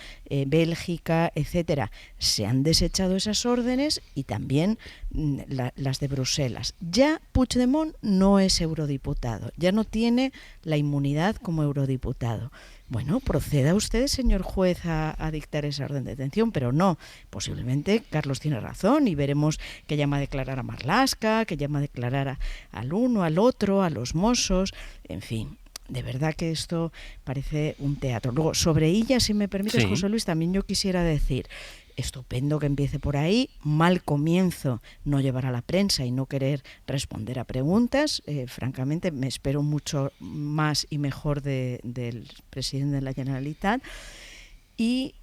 Bélgica, etcétera, se han desechado esas órdenes y también las de Bruselas. Ya Puigdemont no es eurodiputado, ya no tiene la inmunidad como eurodiputado. Bueno, proceda usted, señor juez, a dictar esa orden de detención, pero no. Posiblemente Carlos tiene razón y veremos que llama a declarar a Marlaska, que llama a declarar al uno, al otro, a los Mossos, en fin. De verdad que esto parece un teatro. Luego, sobre ella, si me permites, sí, José Luis, también yo quisiera decir, estupendo que empiece por ahí, mal comienzo no llevar a la prensa y no querer responder a preguntas. Francamente, me espero mucho más y mejor del presidente de la Generalitat. Y,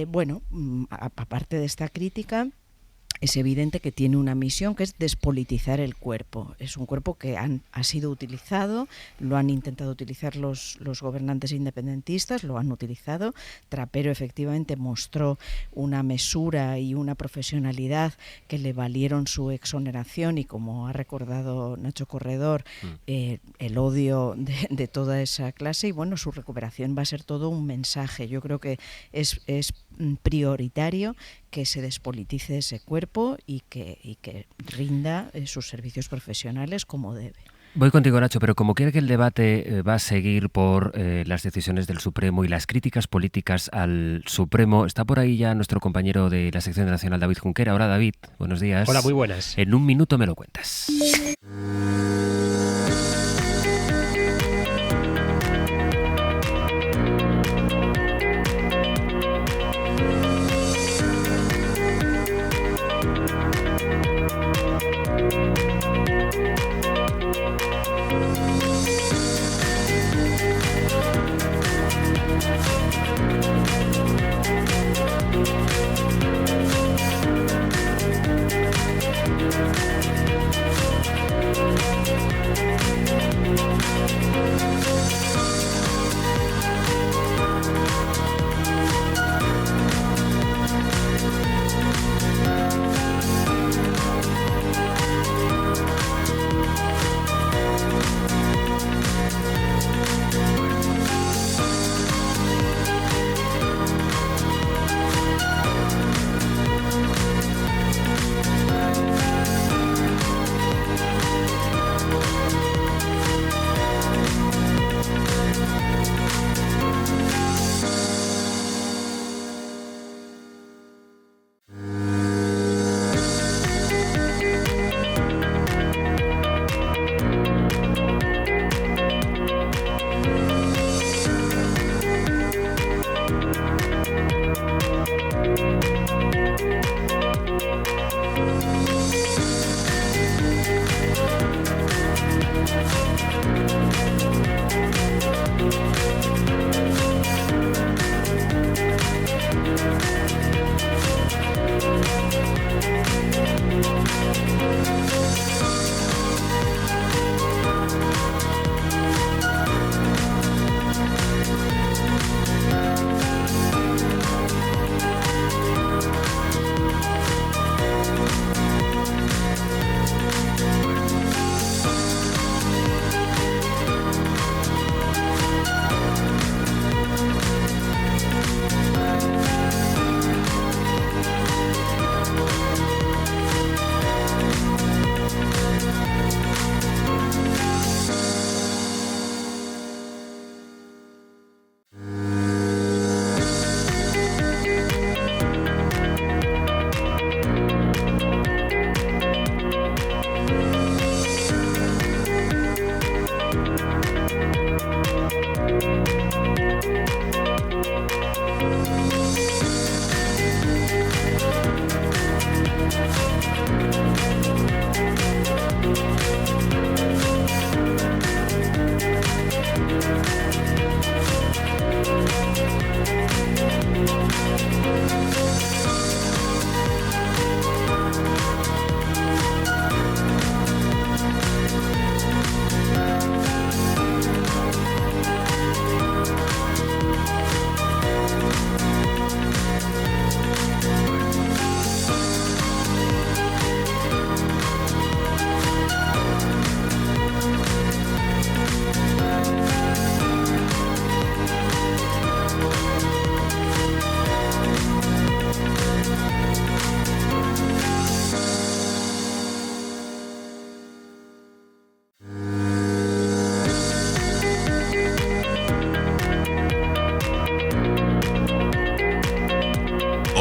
bueno, aparte de esta crítica, es evidente que tiene una misión que es despolitizar el cuerpo. Es un cuerpo que ha sido utilizado, lo han intentado utilizar los gobernantes independentistas, lo han utilizado. Trapero efectivamente mostró una mesura y una profesionalidad que le valieron su exoneración y, como ha recordado Nacho Corredor, el odio de toda esa clase, y bueno, su recuperación va a ser todo un mensaje. Yo creo que es prioritario que se despolitice ese cuerpo y que rinda sus servicios profesionales como debe. Voy contigo, Nacho, pero como quiere que el debate va a seguir por las decisiones del Supremo y las críticas políticas al Supremo, está por ahí ya nuestro compañero de la sección nacional, David Junquera. Hola, David, buenos días. Hola, muy buenas. En un minuto me lo cuentas.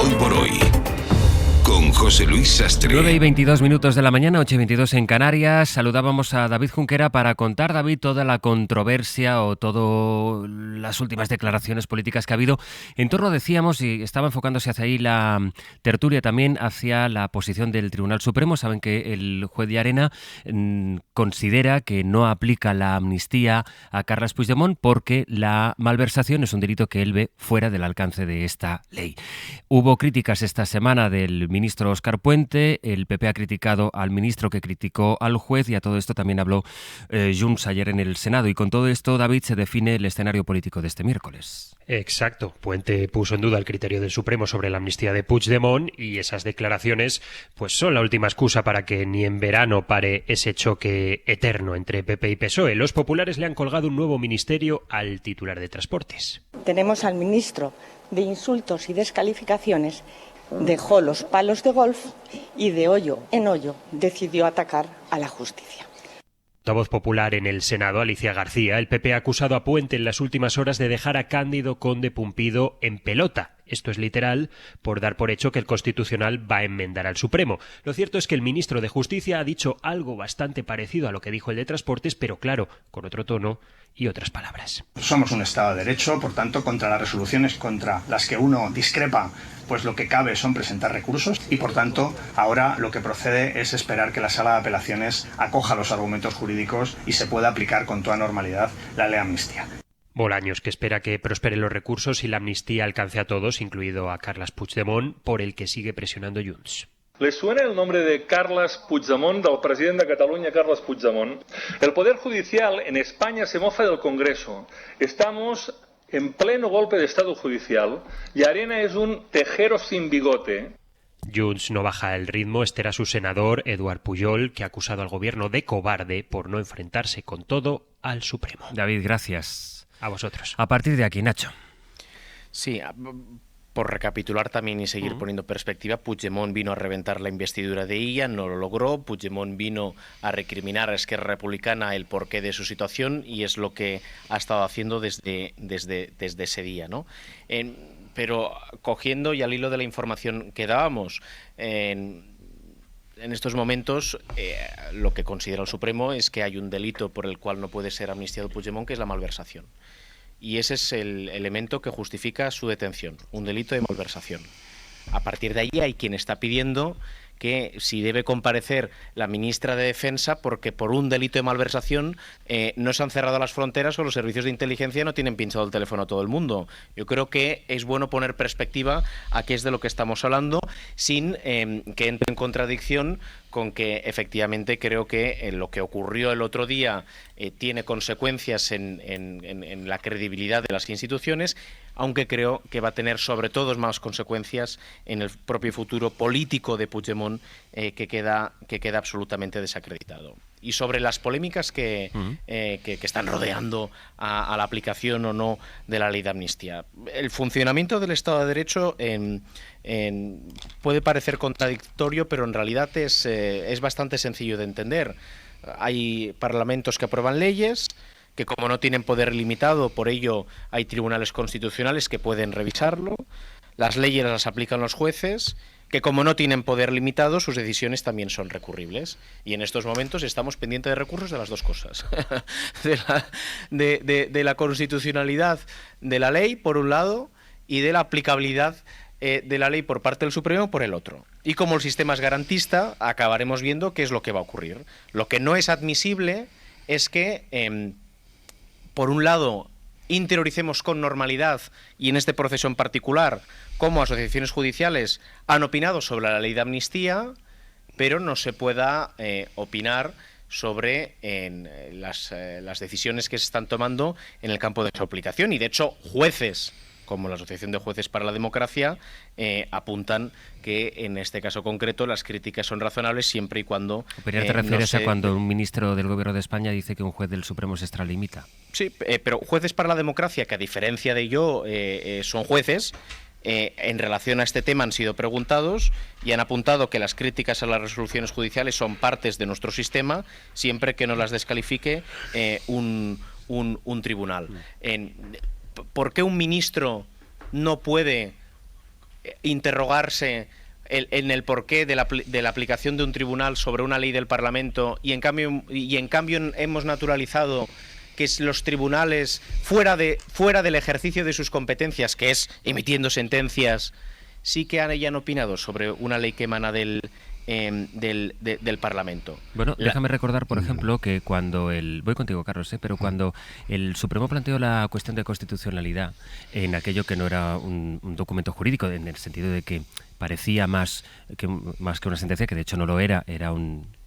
Hoy por hoy, con José Luis Sastre. 9:22 de la mañana, 8:22 en Canarias. Saludábamos a David Junquera para contar, David, toda la controversia o todas las últimas declaraciones políticas que ha habido en torno, decíamos, y estaba enfocándose hacia ahí la tertulia también, hacia la posición del Tribunal Supremo. Saben que el juez de Arena considera que no aplica la amnistía a Carles Puigdemont porque la malversación es un delito que él ve fuera del alcance de esta ley. Hubo críticas esta semana del ministro Óscar Puente, el PP ha criticado al ministro que criticó al juez y a todo esto también habló Junts ayer en el Senado. Y con todo esto, David, se define el escenario político de este miércoles. Exacto. Puente puso en duda el criterio del Supremo sobre la amnistía de Puigdemont y esas declaraciones pues son la última excusa para que ni en verano pare ese choque eterno entre PP y PSOE. Los populares le han colgado un nuevo ministerio al titular de Transportes. Tenemos al ministro de Insultos y Descalificaciones. Dejó los palos de golf y de hoyo en hoyo decidió atacar a la justicia. La voz popular en el Senado, Alicia García, el PP ha acusado a Puente en las últimas horas de dejar a Cándido Conde Pumpido en pelota. Esto es literal, por dar por hecho que el Constitucional va a enmendar al Supremo. Lo cierto es que el ministro de Justicia ha dicho algo bastante parecido a lo que dijo el de Transportes, pero claro, con otro tono y otras palabras. Somos un Estado de Derecho, por tanto, contra las resoluciones contra las que uno discrepa, pues lo que cabe son presentar recursos y, por tanto, ahora lo que procede es esperar que la Sala de Apelaciones acoja los argumentos jurídicos y se pueda aplicar con toda normalidad la ley de amnistía. Bolaños, que espera que prosperen los recursos y la amnistía alcance a todos, incluido a Carles Puigdemont, por el que sigue presionando Junts. ¿Les suena el nombre de Carles Puigdemont, del presidente de Cataluña, Carles Puigdemont? El Poder Judicial en España se mofa del Congreso. Estamos en pleno golpe de Estado judicial y Arena es un tejero sin bigote. Junts no baja el ritmo. Este era su senador, Eduard Pujol, que ha acusado al gobierno de cobarde por no enfrentarse con todo al Supremo. David, gracias. A vosotros. A partir de aquí, Nacho. Sí, por recapitular también y seguir poniendo perspectiva, Puigdemont vino a reventar la investidura de Illa, no lo logró. Puigdemont vino a recriminar a Esquerra Republicana el porqué de su situación y es lo que ha estado haciendo desde ese día, ¿no? Pero cogiendo y al hilo de la información que dábamos, en estos momentos lo que considera el Supremo es que hay un delito por el cual no puede ser amnistiado Puigdemont, que es la malversación. Y ese es el elemento que justifica su detención, un delito de malversación. A partir de ahí hay quien está pidiendo que si debe comparecer la ministra de Defensa porque por un delito de malversación no se han cerrado las fronteras o los servicios de inteligencia no tienen pinchado el teléfono a todo el mundo. Yo creo que es bueno poner perspectiva a qué es de lo que estamos hablando sin que entre en contradicción con que efectivamente creo que lo que ocurrió el otro día tiene consecuencias en la credibilidad de las instituciones, aunque creo que va a tener sobre todo más consecuencias en el propio futuro político de Puigdemont, que queda absolutamente desacreditado. Y sobre las polémicas que están rodeando a la aplicación o no de la ley de amnistía. El funcionamiento del Estado de Derecho puede parecer contradictorio, pero en realidad es bastante sencillo de entender. Hay parlamentos que aprueban leyes, que como no tienen poder limitado, por ello hay tribunales constitucionales que pueden revisarlo. Las leyes las aplican los jueces, que como no tienen poder limitado, sus decisiones también son recurribles. Y en estos momentos estamos pendientes de recursos de las dos cosas. de la constitucionalidad de la ley, por un lado, y de la aplicabilidad de la ley por parte del Supremo por el otro. Y como el sistema es garantista, acabaremos viendo qué es lo que va a ocurrir. Lo que no es admisible es que, por un lado, interioricemos con normalidad, y en este proceso en particular, cómo asociaciones judiciales han opinado sobre la ley de amnistía, pero no se pueda opinar sobre las decisiones que se están tomando en el campo de su aplicación. Y de hecho, jueces como la Asociación de Jueces para la Democracia apuntan que en este caso concreto las críticas son razonables siempre y cuando... ¿Pero te refieres a cuando un ministro del Gobierno de España dice que un juez del Supremo se extralimita? Sí, pero Jueces para la Democracia, que a diferencia de ello son jueces, en relación a este tema han sido preguntados y han apuntado que las críticas a las resoluciones judiciales son partes de nuestro sistema, siempre que no las descalifique un tribunal. ¿Por qué un ministro no puede interrogarse en el porqué de la aplicación de un tribunal sobre una ley del Parlamento y en cambio hemos naturalizado que los tribunales, fuera del ejercicio de sus competencias, que es emitiendo sentencias, sí que hayan opinado sobre una ley que emana del Parlamento. Bueno, déjame recordar, por ejemplo, que cuando voy contigo, Carlos, pero cuando el Supremo planteó la cuestión de constitucionalidad en aquello que no era un documento jurídico, en el sentido de que parecía más que una sentencia, que de hecho no lo era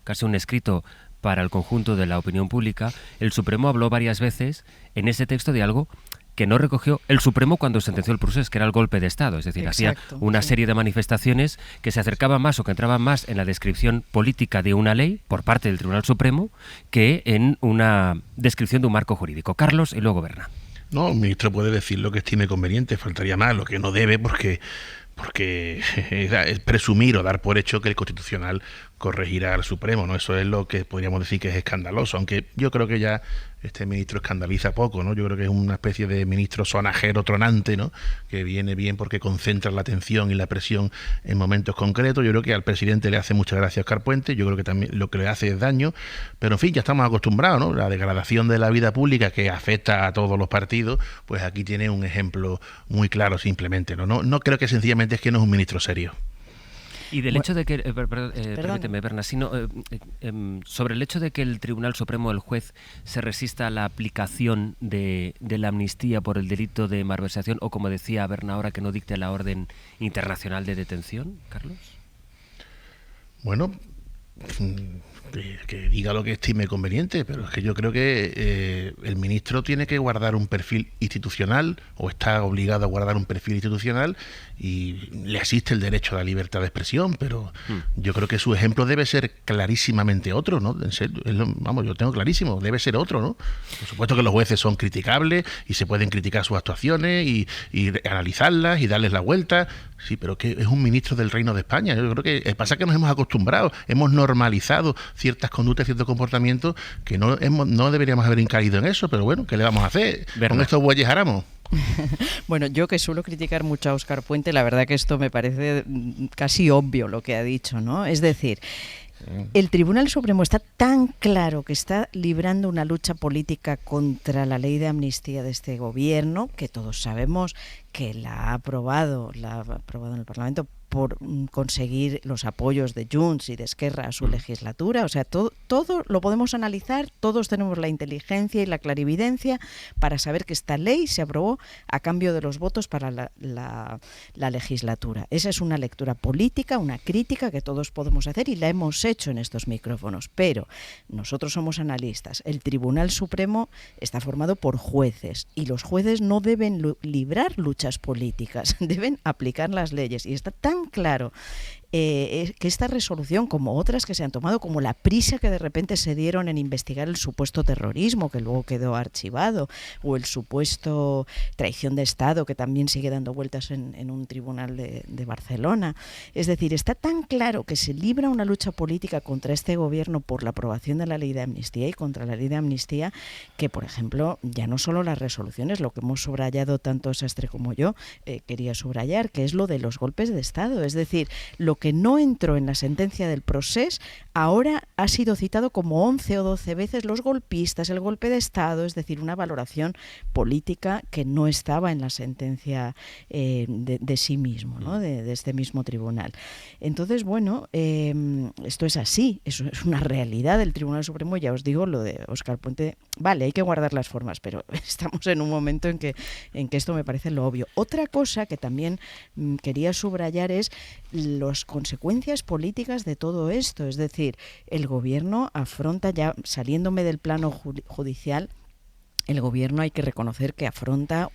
casi un escrito para el conjunto de la opinión pública, el Supremo habló varias veces en ese texto de algo que no recogió el Supremo cuando sentenció el procés, que era el golpe de Estado. Es decir, Exacto, hacía una serie de manifestaciones que se acercaban más o que entraban más en la descripción política de una ley por parte del Tribunal Supremo que en una descripción de un marco jurídico. Carlos y luego Berna. No, un ministro puede decir lo que estime conveniente, faltaría más, lo que no debe, porque es presumir o dar por hecho que el Constitucional corregirá al Supremo, ¿no? Eso es lo que podríamos decir que es escandaloso, aunque yo creo que ya este ministro escandaliza poco, ¿no? Yo creo que es una especie de ministro sonajero, tronante, ¿no? Que viene bien porque concentra la atención y la presión en momentos concretos. Yo creo que al presidente le hace mucha gracia a Óscar Puente, yo creo que también lo que le hace es daño, pero en fin, ya estamos acostumbrados, ¿no? La degradación de la vida pública que afecta a todos los partidos, pues aquí tiene un ejemplo muy claro simplemente, ¿no? No creo que sencillamente es que no es un ministro serio. Y del hecho de que, permíteme, Berna, sobre el hecho de que el Tribunal Supremo, el juez, se resista a la aplicación de la amnistía por el delito de malversación, o como decía Berna ahora, que no dicte la orden internacional de detención, Carlos. Bueno, que diga lo que estime conveniente, pero es que yo creo que el ministro tiene que guardar un perfil institucional, o está obligado a guardar un perfil institucional, y le asiste el derecho a la libertad de expresión, pero yo creo que su ejemplo debe ser clarísimamente otro, ¿no? En serio, vamos, yo tengo clarísimo, debe ser otro, ¿no? Por supuesto que los jueces son criticables y se pueden criticar sus actuaciones y analizarlas y darles la vuelta, sí, pero que es un ministro del Reino de España. Yo creo que pasa que nos hemos acostumbrado, hemos normalizado ciertas conductas, ciertos comportamientos que no deberíamos haber incaído en eso, pero bueno, ¿qué le vamos a hacer? ¿Verdad? Con estos bueyes jaramos. Bueno, yo que suelo criticar mucho a Óscar Puente, la verdad que esto me parece casi obvio lo que ha dicho, ¿no? Es decir, el Tribunal Supremo está tan claro que está librando una lucha política contra la ley de amnistía de este gobierno, que todos sabemos que la ha aprobado en el Parlamento por conseguir los apoyos de Junts y de Esquerra a su legislatura. O sea, todo lo podemos analizar, todos tenemos la inteligencia y la clarividencia para saber que esta ley se aprobó a cambio de los votos para la legislatura. Esa es una lectura política, una crítica que todos podemos hacer y la hemos hecho en estos micrófonos. Pero nosotros somos analistas. El Tribunal Supremo está formado por jueces y los jueces no deben librar luchas políticas, deben aplicar las leyes. Y está tan claro que esta resolución, como otras que se han tomado, como la prisa que de repente se dieron en investigar el supuesto terrorismo, que luego quedó archivado, o el supuesto traición de Estado, que también sigue dando vueltas en un tribunal de Barcelona. Es decir, está tan claro que se libra una lucha política contra este gobierno por la aprobación de la ley de amnistía y contra la ley de amnistía, que, por ejemplo, ya no solo las resoluciones, lo que hemos subrayado tanto Sastre como yo, quería subrayar, que es lo de los golpes de Estado. Es decir, lo que no entró en la sentencia del procés, ahora ha sido citado como 11 o 12 veces los golpistas, el golpe de Estado, es decir, una valoración política que no estaba en la sentencia de sí mismo, ¿no? de este mismo tribunal. Entonces, bueno, esto es así, eso es una realidad del Tribunal Supremo. Ya os digo, lo de Óscar Puente, vale, hay que guardar las formas, pero estamos en un momento en que esto me parece lo obvio. Otra cosa que también quería subrayar es las consecuencias políticas de todo esto. Es decir, el gobierno afronta, ya saliéndome del plano judicial, el gobierno hay que reconocer que afronta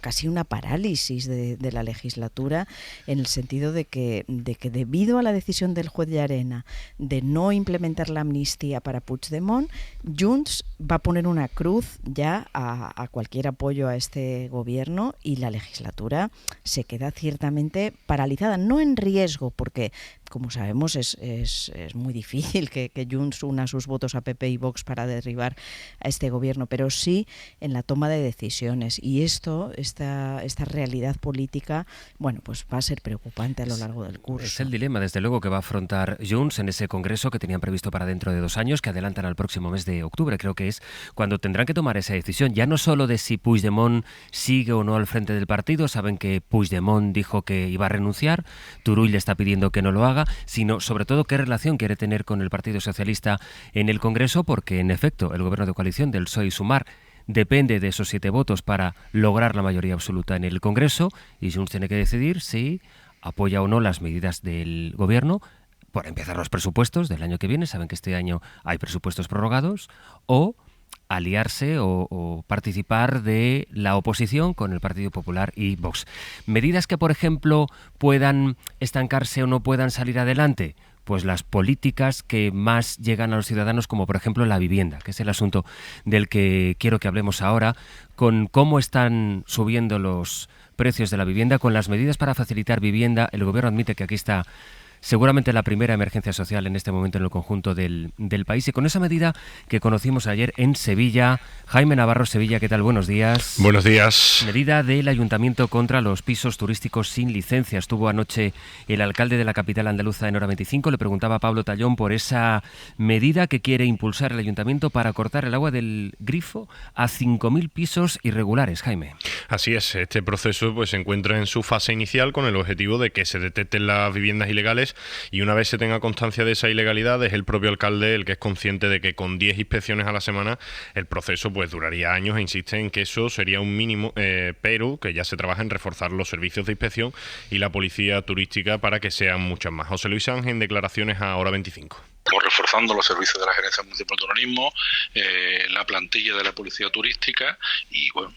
casi una parálisis de la legislatura, en el sentido de que debido a la decisión del juez Llarena de no implementar la amnistía para Puigdemont, Junts va a poner una cruz ya a cualquier apoyo a este gobierno, y la legislatura se queda ciertamente paralizada, no en riesgo, porque como sabemos, es muy difícil que Junts una sus votos a PP y Vox para derribar a este gobierno, pero sí en la toma de decisiones. Y esta realidad política, bueno, pues va a ser preocupante a lo largo del curso. Es el dilema, desde luego, que va a afrontar Junts en ese congreso que tenían previsto para dentro de 2 años, que adelantan al próximo mes de octubre. Creo que es cuando tendrán que tomar esa decisión, ya no solo de si Puigdemont sigue o no al frente del partido. Saben que Puigdemont dijo que iba a renunciar, Turull le está pidiendo que no lo haga, sino sobre todo qué relación quiere tener con el Partido Socialista en el Congreso, porque en efecto el gobierno de coalición del PSOE y Sumar depende de esos 7 votos para lograr la mayoría absoluta en el Congreso, y Junts tiene que decidir si apoya o no las medidas del gobierno, por empezar los presupuestos del año que viene, saben que este año hay presupuestos prorrogados, o aliarse o participar de la oposición con el Partido Popular y Vox. Medidas que, por ejemplo, puedan estancarse o no puedan salir adelante, pues las políticas que más llegan a los ciudadanos, como por ejemplo la vivienda, que es el asunto del que quiero que hablemos ahora, con cómo están subiendo los precios de la vivienda, con las medidas para facilitar vivienda. El gobierno admite que aquí está seguramente la primera emergencia social en este momento en el conjunto del país, y con esa medida que conocimos ayer en Sevilla. Jaime Navarro, Sevilla, ¿qué tal? Buenos días. Buenos días. Medida del Ayuntamiento contra los pisos turísticos sin licencia. Estuvo anoche el alcalde de la capital andaluza en Hora 25. Le preguntaba a Pablo Tallón por esa medida que quiere impulsar el Ayuntamiento para cortar el agua del grifo a 5.000 pisos irregulares. Jaime. Así es, este proceso pues se encuentra en su fase inicial con el objetivo de que se detecten las viviendas ilegales, y una vez se tenga constancia de esa ilegalidad es el propio alcalde el que es consciente de que con 10 inspecciones a la semana el proceso pues duraría años, e insiste en que eso sería un mínimo, pero que ya se trabaja en reforzar los servicios de inspección y la policía turística para que sean muchas más. José Luis Ángel en declaraciones a Hora 25. Estamos reforzando los servicios de la Gerencia Municipal de Urbanismo, la plantilla de la Policía Turística y, bueno,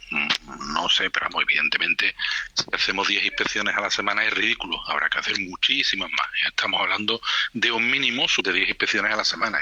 no sé, pero evidentemente si hacemos 10 inspecciones a la semana es ridículo, habrá que hacer muchísimas más. Estamos hablando de un mínimo de 10 inspecciones a la semana.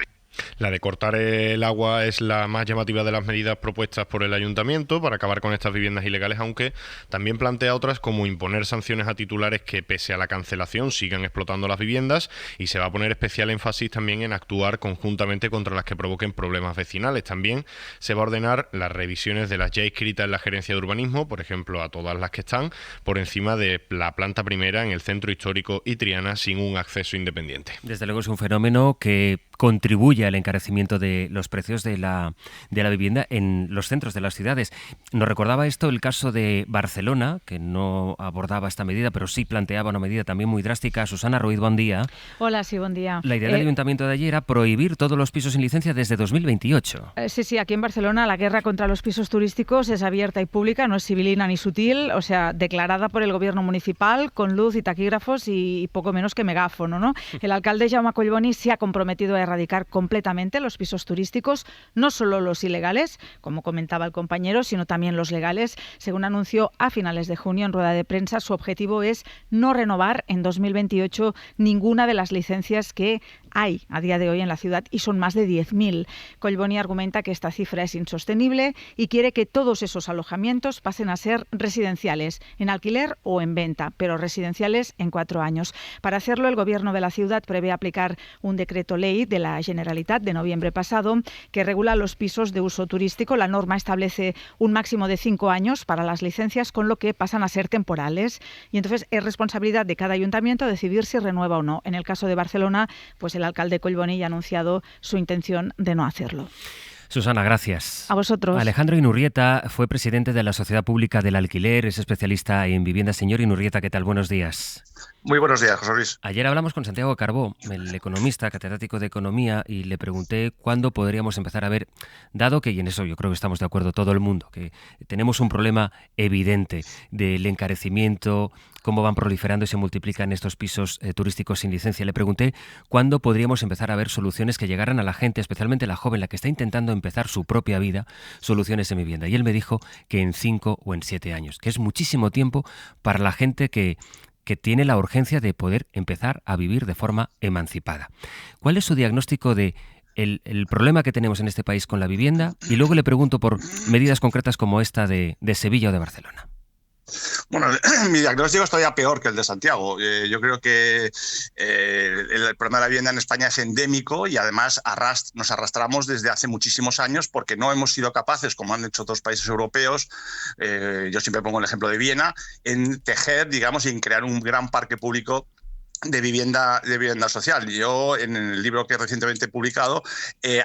La de cortar el agua es la más llamativa de las medidas propuestas por el Ayuntamiento para acabar con estas viviendas ilegales, aunque también plantea otras como imponer sanciones a titulares que, pese a la cancelación, sigan explotando las viviendas, y se va a poner especial énfasis también en actuar conjuntamente contra las que provoquen problemas vecinales. También se va a ordenar las revisiones de las ya inscritas en la Gerencia de Urbanismo, por ejemplo, a todas las que están por encima de la planta primera en el centro histórico y Triana sin un acceso independiente. Desde luego es un fenómeno que contribuye al encarecimiento de los precios de la vivienda en los centros de las ciudades. Nos recordaba esto el caso de Barcelona, que no abordaba esta medida, pero sí planteaba una medida también muy drástica. Susana Ruiz, buen día. Hola, sí, buen día. La idea del Ayuntamiento de ayer era prohibir todos los pisos sin licencia desde 2028. Sí, aquí en Barcelona la guerra contra los pisos turísticos es abierta y pública, no es sibilina ni sutil, o sea, declarada por el gobierno municipal con luz y taquígrafos y poco menos que megáfono, ¿no? El alcalde Jaume Collboni se ha comprometido a erradicar completamente los pisos turísticos, no solo los ilegales, como comentaba el compañero, sino también los legales. Según anunció a finales de junio en rueda de prensa, su objetivo es no renovar en 2028 ninguna de las licencias que hay a día de hoy en la ciudad, y son más de 10.000. Collboni argumenta que esta cifra es insostenible y quiere que todos esos alojamientos pasen a ser residenciales, en alquiler o en venta, pero residenciales en 4 años. Para hacerlo, el gobierno de la ciudad prevé aplicar un decreto ley de la Generalitat de noviembre pasado que regula los pisos de uso turístico. La norma establece un máximo de 5 años para las licencias, con lo que pasan a ser temporales, y entonces es responsabilidad de cada ayuntamiento decidir si renueva o no. En el caso de Barcelona, pues el alcalde Collboni ya ha anunciado su intención de no hacerlo. Susana, gracias. A vosotros. Alejandro Inurrieta fue presidente de la Sociedad Pública del Alquiler, es especialista en vivienda. Señor Inurrieta, ¿qué tal? Buenos días. Muy buenos días, José Luis. Ayer hablamos con Santiago Carbó, el economista, catedrático de Economía, y le pregunté cuándo podríamos empezar a ver, dado que, y en eso yo creo que estamos de acuerdo todo el mundo, que tenemos un problema evidente del encarecimiento, cómo van proliferando y se multiplican estos pisos turísticos sin licencia. Le pregunté cuándo podríamos empezar a ver soluciones que llegaran a la gente, especialmente la joven, la que está intentando empezar su propia vida, soluciones en vivienda. Y él me dijo que en 5 o en 7 años, que es muchísimo tiempo para la gente que tiene la urgencia de poder empezar a vivir de forma emancipada. ¿Cuál es su diagnóstico de el problema que tenemos en este país con la vivienda? Y luego le pregunto por medidas concretas como esta de Sevilla o de Barcelona. Bueno, mi diagnóstico es todavía peor que el de Santiago. Yo creo que el problema de la vivienda en España es endémico y además nos arrastramos desde hace muchísimos años porque no hemos sido capaces, como han hecho otros países europeos, yo siempre pongo el ejemplo de Viena, en tejer, digamos, y en crear un gran parque público de vivienda social. Yo, en el libro que recientemente he publicado,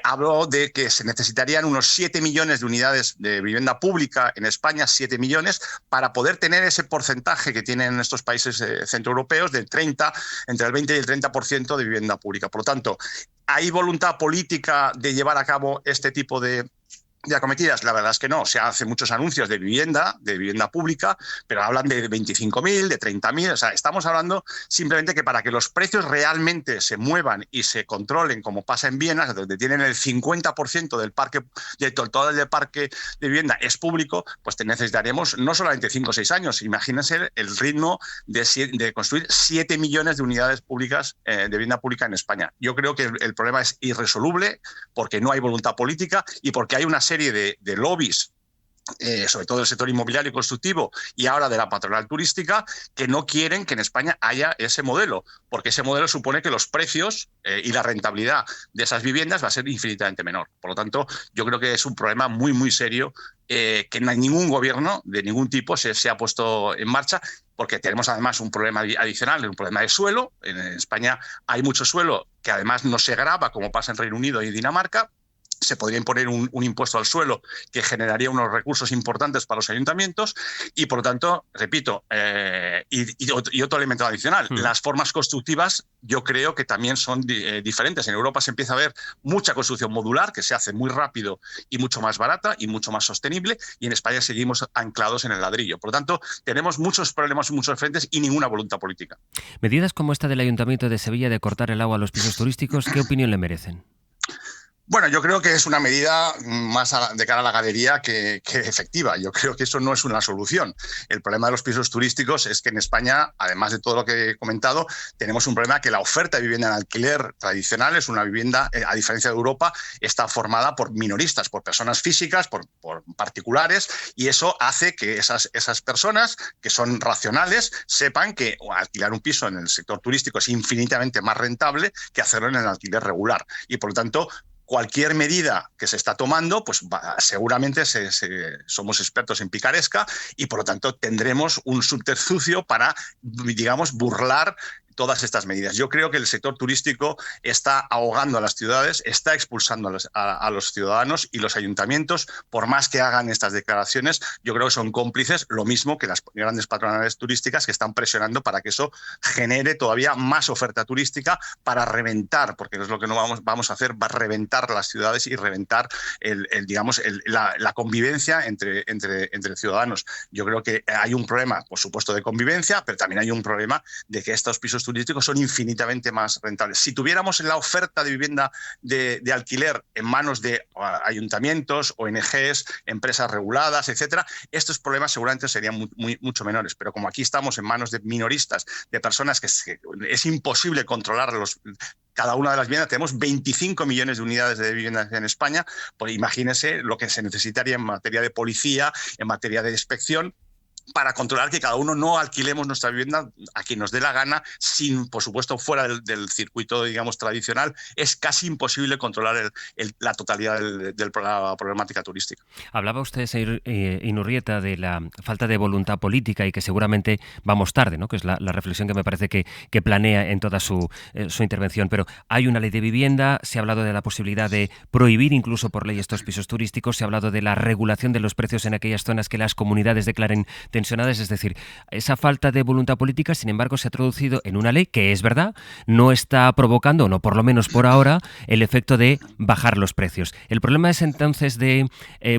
hablo de que se necesitarían unos 7 millones de unidades de vivienda pública en España, 7 millones, para poder tener ese porcentaje que tienen estos países centroeuropeos del entre el 20 y el 30% de vivienda pública. Por lo tanto, ¿hay voluntad política de llevar a cabo este tipo de acometidas? La verdad es que no. Se hacen muchos anuncios de vivienda pública, pero hablan de 25.000, de 30.000. O sea, estamos hablando simplemente que para que los precios realmente se muevan y se controlen, como pasa en Viena, donde tienen el 50% del parque, del total del parque de vivienda es público, pues necesitaremos no solamente 5 o 6 años. Imagínense el ritmo de construir 7 millones de unidades públicas de vivienda pública en España. Yo creo que el problema es irresoluble porque no hay voluntad política y porque hay una serie de lobbies, sobre todo del sector inmobiliario y constructivo y ahora de la patronal turística, que no quieren que en España haya ese modelo, porque ese modelo supone que los precios y la rentabilidad de esas viviendas va a ser infinitamente menor. Por lo tanto, yo creo que es un problema muy, muy serio que ningún gobierno de ningún tipo se ha puesto en marcha, porque tenemos además un problema adicional, un problema de suelo. En España hay mucho suelo que además no se grava, como pasa en Reino Unido y Dinamarca. Se podría imponer un impuesto al suelo que generaría unos recursos importantes para los ayuntamientos y, por lo tanto, repito, y otro elemento adicional, las formas constructivas yo creo que también son diferentes. En Europa se empieza a ver mucha construcción modular, que se hace muy rápido y mucho más barata y mucho más sostenible, y en España seguimos anclados en el ladrillo. Por lo tanto, tenemos muchos problemas en muchos frentes y ninguna voluntad política. Medidas como esta del Ayuntamiento de Sevilla de cortar el agua a los pisos turísticos, ¿qué opinión le merecen? Bueno, yo creo que es una medida más de cara a la galería que efectiva. Yo creo que eso no es una solución. El problema de los pisos turísticos es que en España, además de todo lo que he comentado, tenemos un problema que la oferta de vivienda en alquiler tradicional es una vivienda, a diferencia de Europa, está formada por minoristas, por personas físicas, por particulares, y eso hace que esas personas, que son racionales, sepan que alquilar un piso en el sector turístico es infinitamente más rentable que hacerlo en el alquiler regular. Y, por lo tanto, cualquier medida que se está tomando, pues seguramente somos expertos en picaresca y, por lo tanto, tendremos un subterfugio para, digamos, burlar todas estas medidas. Yo creo que el sector turístico está ahogando a las ciudades, está expulsando a los ciudadanos, y los ayuntamientos, por más que hagan estas declaraciones, yo creo que son cómplices, lo mismo que las grandes patronales turísticas que están presionando para que eso genere todavía más oferta turística para reventar, porque es lo que no vamos a hacer, va a reventar las ciudades y reventar la convivencia entre ciudadanos. Yo creo que hay un problema, por supuesto, de convivencia, pero también hay un problema de que estos pisos turísticos son infinitamente más rentables. Si tuviéramos la oferta de vivienda de alquiler en manos de ayuntamientos, ONGs, empresas reguladas, etcétera, estos problemas seguramente serían mucho menores. Pero como aquí estamos en manos de minoristas, de personas que es imposible controlarlos, cada una de las viviendas, tenemos 25 millones de unidades de viviendas en España, pues imagínense lo que se necesitaría en materia de policía, en materia de inspección, para controlar que cada uno no alquilemos nuestra vivienda a quien nos dé la gana, sin, por supuesto, fuera del circuito, digamos, tradicional. Es casi imposible controlar la totalidad de la problemática turística. Hablaba usted, señor Inurrieta, de la falta de voluntad política y que seguramente vamos tarde, ¿no? Que es la reflexión que me parece que planea en toda su intervención. Pero hay una ley de vivienda, se ha hablado de la posibilidad de prohibir incluso por ley estos pisos turísticos, se ha hablado de la regulación de los precios en aquellas zonas que las comunidades declaren tensionadas, es decir, esa falta de voluntad política, sin embargo, se ha traducido en una ley que, es verdad, no está provocando, o no por lo menos por ahora, el efecto de bajar los precios. ¿El problema es entonces de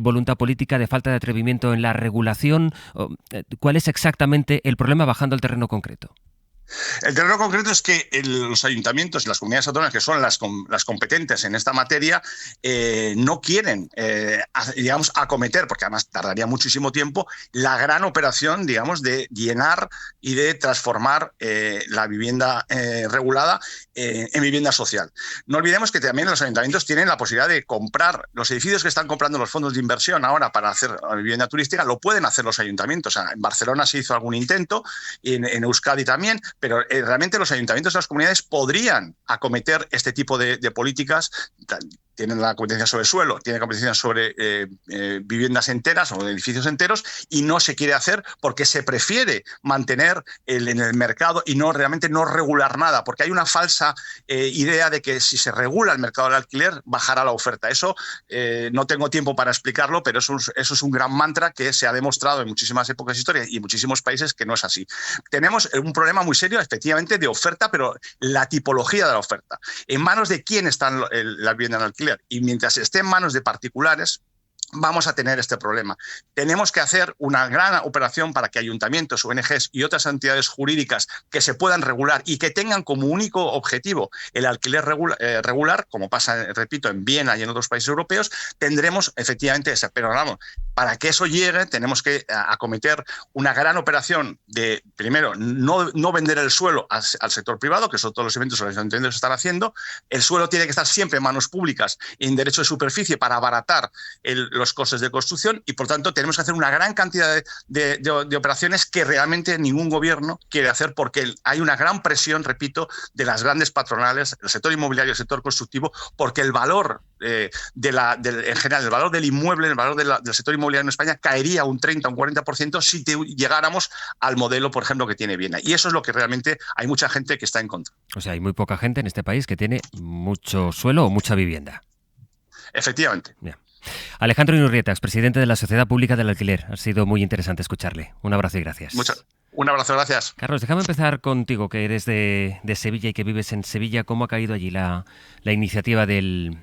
voluntad política, de falta de atrevimiento en la regulación? ¿Cuál es exactamente el problema bajando al terreno concreto? El terreno concreto es que los ayuntamientos y las comunidades autónomas, que son las competentes en esta materia, no quieren, digamos, acometer, porque además tardaría muchísimo tiempo, la gran operación, digamos, de llenar y de transformar la vivienda regulada en vivienda social. No olvidemos que también los ayuntamientos tienen la posibilidad de comprar los edificios que están comprando los fondos de inversión ahora para hacer vivienda turística, lo pueden hacer los ayuntamientos. O sea, en Barcelona se hizo algún intento, en Euskadi también, pero realmente los ayuntamientos de las comunidades podrían acometer este tipo de políticas. Tienen la competencia sobre suelo, tienen competencia sobre viviendas enteras o edificios enteros, y no se quiere hacer porque se prefiere mantener en el mercado y realmente no regular nada, porque hay una falsa idea de que si se regula el mercado del alquiler bajará la oferta. Eso no tengo tiempo para explicarlo, pero eso es un gran mantra que se ha demostrado en muchísimas épocas de historia y en muchísimos países que no es así. Tenemos un problema muy serio, efectivamente, de oferta, pero la tipología de la oferta. ¿En manos de quién está la vivienda en alquiler? Y mientras esté en manos de particulares, vamos a tener este problema. Tenemos que hacer una gran operación para que ayuntamientos, ONGs y otras entidades jurídicas que se puedan regular y que tengan como único objetivo el alquiler regular, como pasa, repito, en Viena y en otros países europeos, tendremos efectivamente ese. Pero vamos, para que eso llegue tenemos que acometer una gran operación de, primero, no vender el suelo al sector privado, que son todos los eventos que los ayuntamientos están haciendo. El suelo tiene que estar siempre en manos públicas y en derecho de superficie para abaratar los costes de construcción, y por tanto tenemos que hacer una gran cantidad de operaciones que realmente ningún gobierno quiere hacer, porque hay una gran presión, repito, de las grandes patronales, el sector inmobiliario, el sector constructivo, porque el valor en general, el valor del inmueble, el valor del sector inmobiliario en España caería un 30 o un 40% si llegáramos al modelo, por ejemplo, que tiene Viena. Y eso es lo que realmente hay mucha gente que está en contra. O sea, hay muy poca gente en este país que tiene mucho suelo o mucha vivienda. Efectivamente. Bien. Alejandro Inurrieta, expresidente de la Sociedad Pública del Alquiler. Ha sido muy interesante escucharle. Un abrazo y gracias. Un abrazo, gracias. Carlos, déjame empezar contigo, que eres de Sevilla y que vives en Sevilla. ¿Cómo ha caído allí la iniciativa del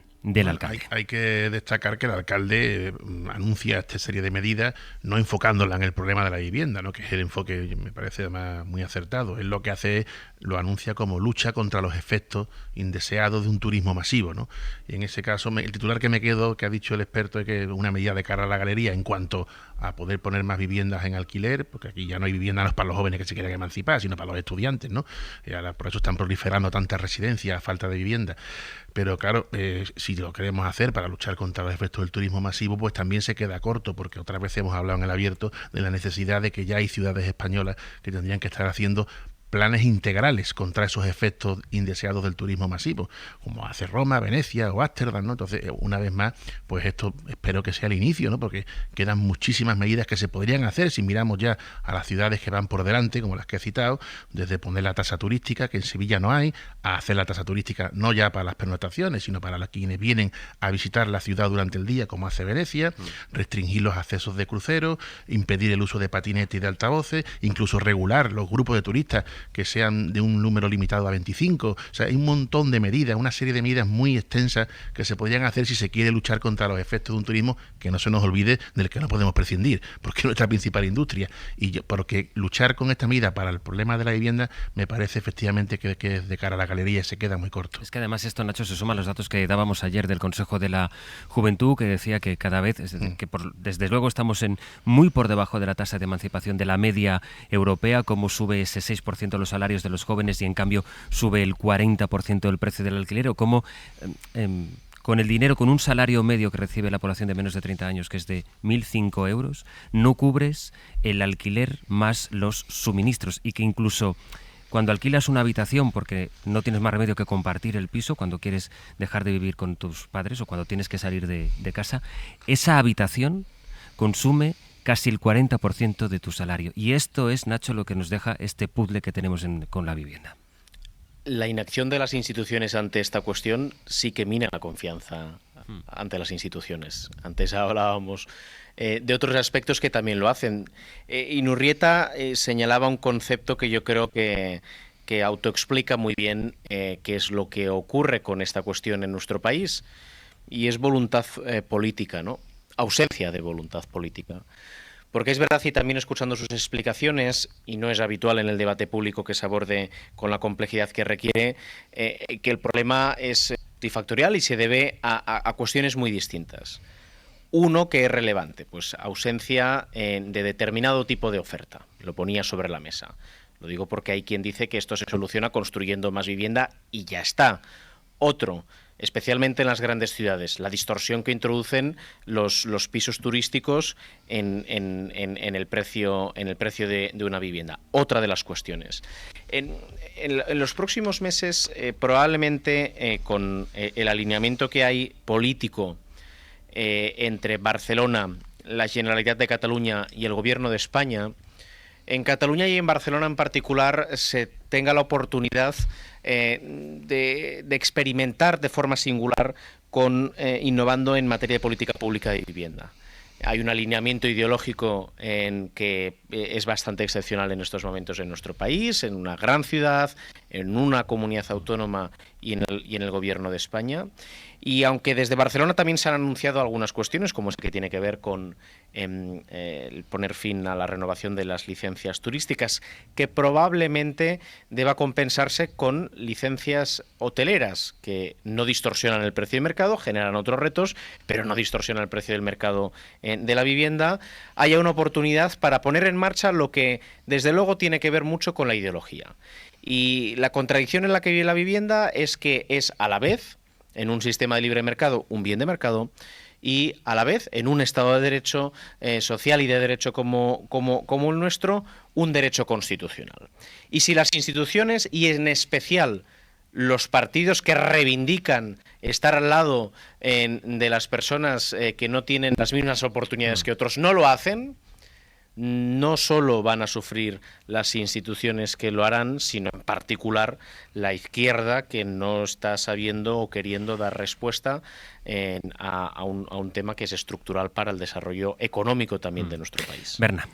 alcalde? Hay que destacar que el alcalde anuncia esta serie de medidas no enfocándola en el problema de la vivienda, ¿no? Que es el enfoque, me parece además muy acertado. Él lo que hace lo anuncia como lucha contra los efectos indeseados de un turismo masivo, ¿no? Y en ese caso, el titular que me quedo, que ha dicho el experto, es que una medida de cara a la galería en cuanto a poder poner más viviendas en alquiler, porque aquí ya no hay viviendas para los jóvenes que se quieran emancipar, sino para los estudiantes, ¿no? Y ahora por eso están proliferando tantas residencias a falta de vivienda. Pero claro, si lo queremos hacer para luchar contra los efectos del turismo masivo, pues también se queda corto, porque otra vez hemos hablado en el abierto de la necesidad de que ya hay ciudades españolas que tendrían que estar haciendo planes integrales contra esos efectos indeseados del turismo masivo, como hace Roma, Venecia o Ámsterdam, ¿no? Entonces, una vez más, pues esto espero que sea el inicio, ¿no? Porque quedan muchísimas medidas que se podrían hacer si miramos ya a las ciudades que van por delante, como las que he citado, desde poner la tasa turística, que en Sevilla no hay, a hacer la tasa turística no ya para las pernoctaciones, sino para quienes vienen a visitar la ciudad durante el día, como hace Venecia, restringir los accesos de cruceros, impedir el uso de patinetes y de altavoces, incluso regular los grupos de turistas que sean de un número limitado a 25. O sea, hay un montón de medidas, una serie de medidas muy extensas que se podrían hacer si se quiere luchar contra los efectos de un turismo que no se nos olvide del que no podemos prescindir, porque es nuestra principal industria. Porque luchar con esta medida para el problema de la vivienda me parece efectivamente que de cara a la galería se queda muy corto. Es que además esto, Nacho, se suma a los datos que dábamos ayer del Consejo de la Juventud, que decía que cada vez, desde luego estamos muy por debajo de la tasa de emancipación de la media europea, como sube ese 6% los salarios de los jóvenes y en cambio sube el 40% el precio del alquiler, o cómo con el dinero, con un salario medio que recibe la población de menos de 30 años, que es de 1.005 euros, no cubres el alquiler más los suministros, y que incluso cuando alquilas una habitación porque no tienes más remedio que compartir el piso, cuando quieres dejar de vivir con tus padres o cuando tienes que salir de casa, esa habitación consume casi el 40% de tu salario. Y esto es, Nacho, lo que nos deja este puzzle que tenemos con la vivienda. La inacción de las instituciones ante esta cuestión sí que mina la confianza ante las instituciones. Antes hablábamos de otros aspectos que también lo hacen. Inurrieta señalaba un concepto que yo creo que autoexplica muy bien qué es lo que ocurre con esta cuestión en nuestro país, y es voluntad política, ¿no? Ausencia de voluntad política. Porque es verdad, y también escuchando sus explicaciones, y no es habitual en el debate público que se aborde con la complejidad que requiere, que el problema es multifactorial y se debe a cuestiones muy distintas. Uno que es relevante, pues ausencia de determinado tipo de oferta. Lo ponía sobre la mesa. Lo digo porque hay quien dice que esto se soluciona construyendo más vivienda y ya está. Otro, especialmente en las grandes ciudades, la distorsión que introducen los pisos turísticos en el precio de una vivienda. Otra de las cuestiones. En los próximos meses, probablemente con el alineamiento que hay político entre Barcelona, la Generalitat de Cataluña y el Gobierno de España, en Cataluña y en Barcelona en particular se tenga la oportunidad de experimentar de forma singular innovando en materia de política pública de vivienda. Hay un alineamiento ideológico que es bastante excepcional en estos momentos en nuestro país, en una gran ciudad, en una comunidad autónoma y en el Gobierno de España. Y aunque desde Barcelona también se han anunciado algunas cuestiones, como es que tiene que ver con el poner fin a la renovación de las licencias turísticas, que probablemente deba compensarse con licencias hoteleras, que no distorsionan el precio del mercado, generan otros retos, pero no distorsionan el precio del mercado de la vivienda, haya una oportunidad para poner en marcha lo que desde luego tiene que ver mucho con la ideología. Y la contradicción en la que vive la vivienda es que es a la vez, en un sistema de libre mercado, un bien de mercado, y a la vez, en un Estado de Derecho social y de derecho como el nuestro, un derecho constitucional. Y si las instituciones, y en especial los partidos que reivindican estar al lado de las personas que no tienen las mismas oportunidades que otros, no lo hacen, no solo van a sufrir las instituciones que lo harán, sino en particular la izquierda, que no está sabiendo o queriendo dar respuesta a un tema que es estructural para el desarrollo económico también de nuestro país. Berna.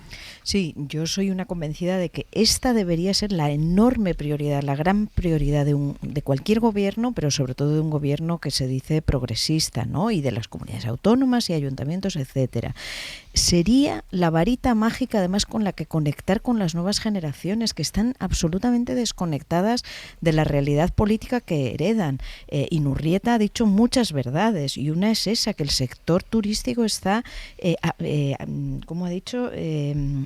Sí, yo soy una convencida de que esta debería ser la enorme prioridad, la gran prioridad de cualquier gobierno, pero sobre todo de un gobierno que se dice progresista, ¿no? Y de las comunidades autónomas y ayuntamientos, etcétera. Sería la varita mágica, además, con la que conectar con las nuevas generaciones que están absolutamente desconectadas de la realidad política que heredan. Inurrieta ha dicho muchas verdades y una es esa, que el sector turístico está, como ha dicho,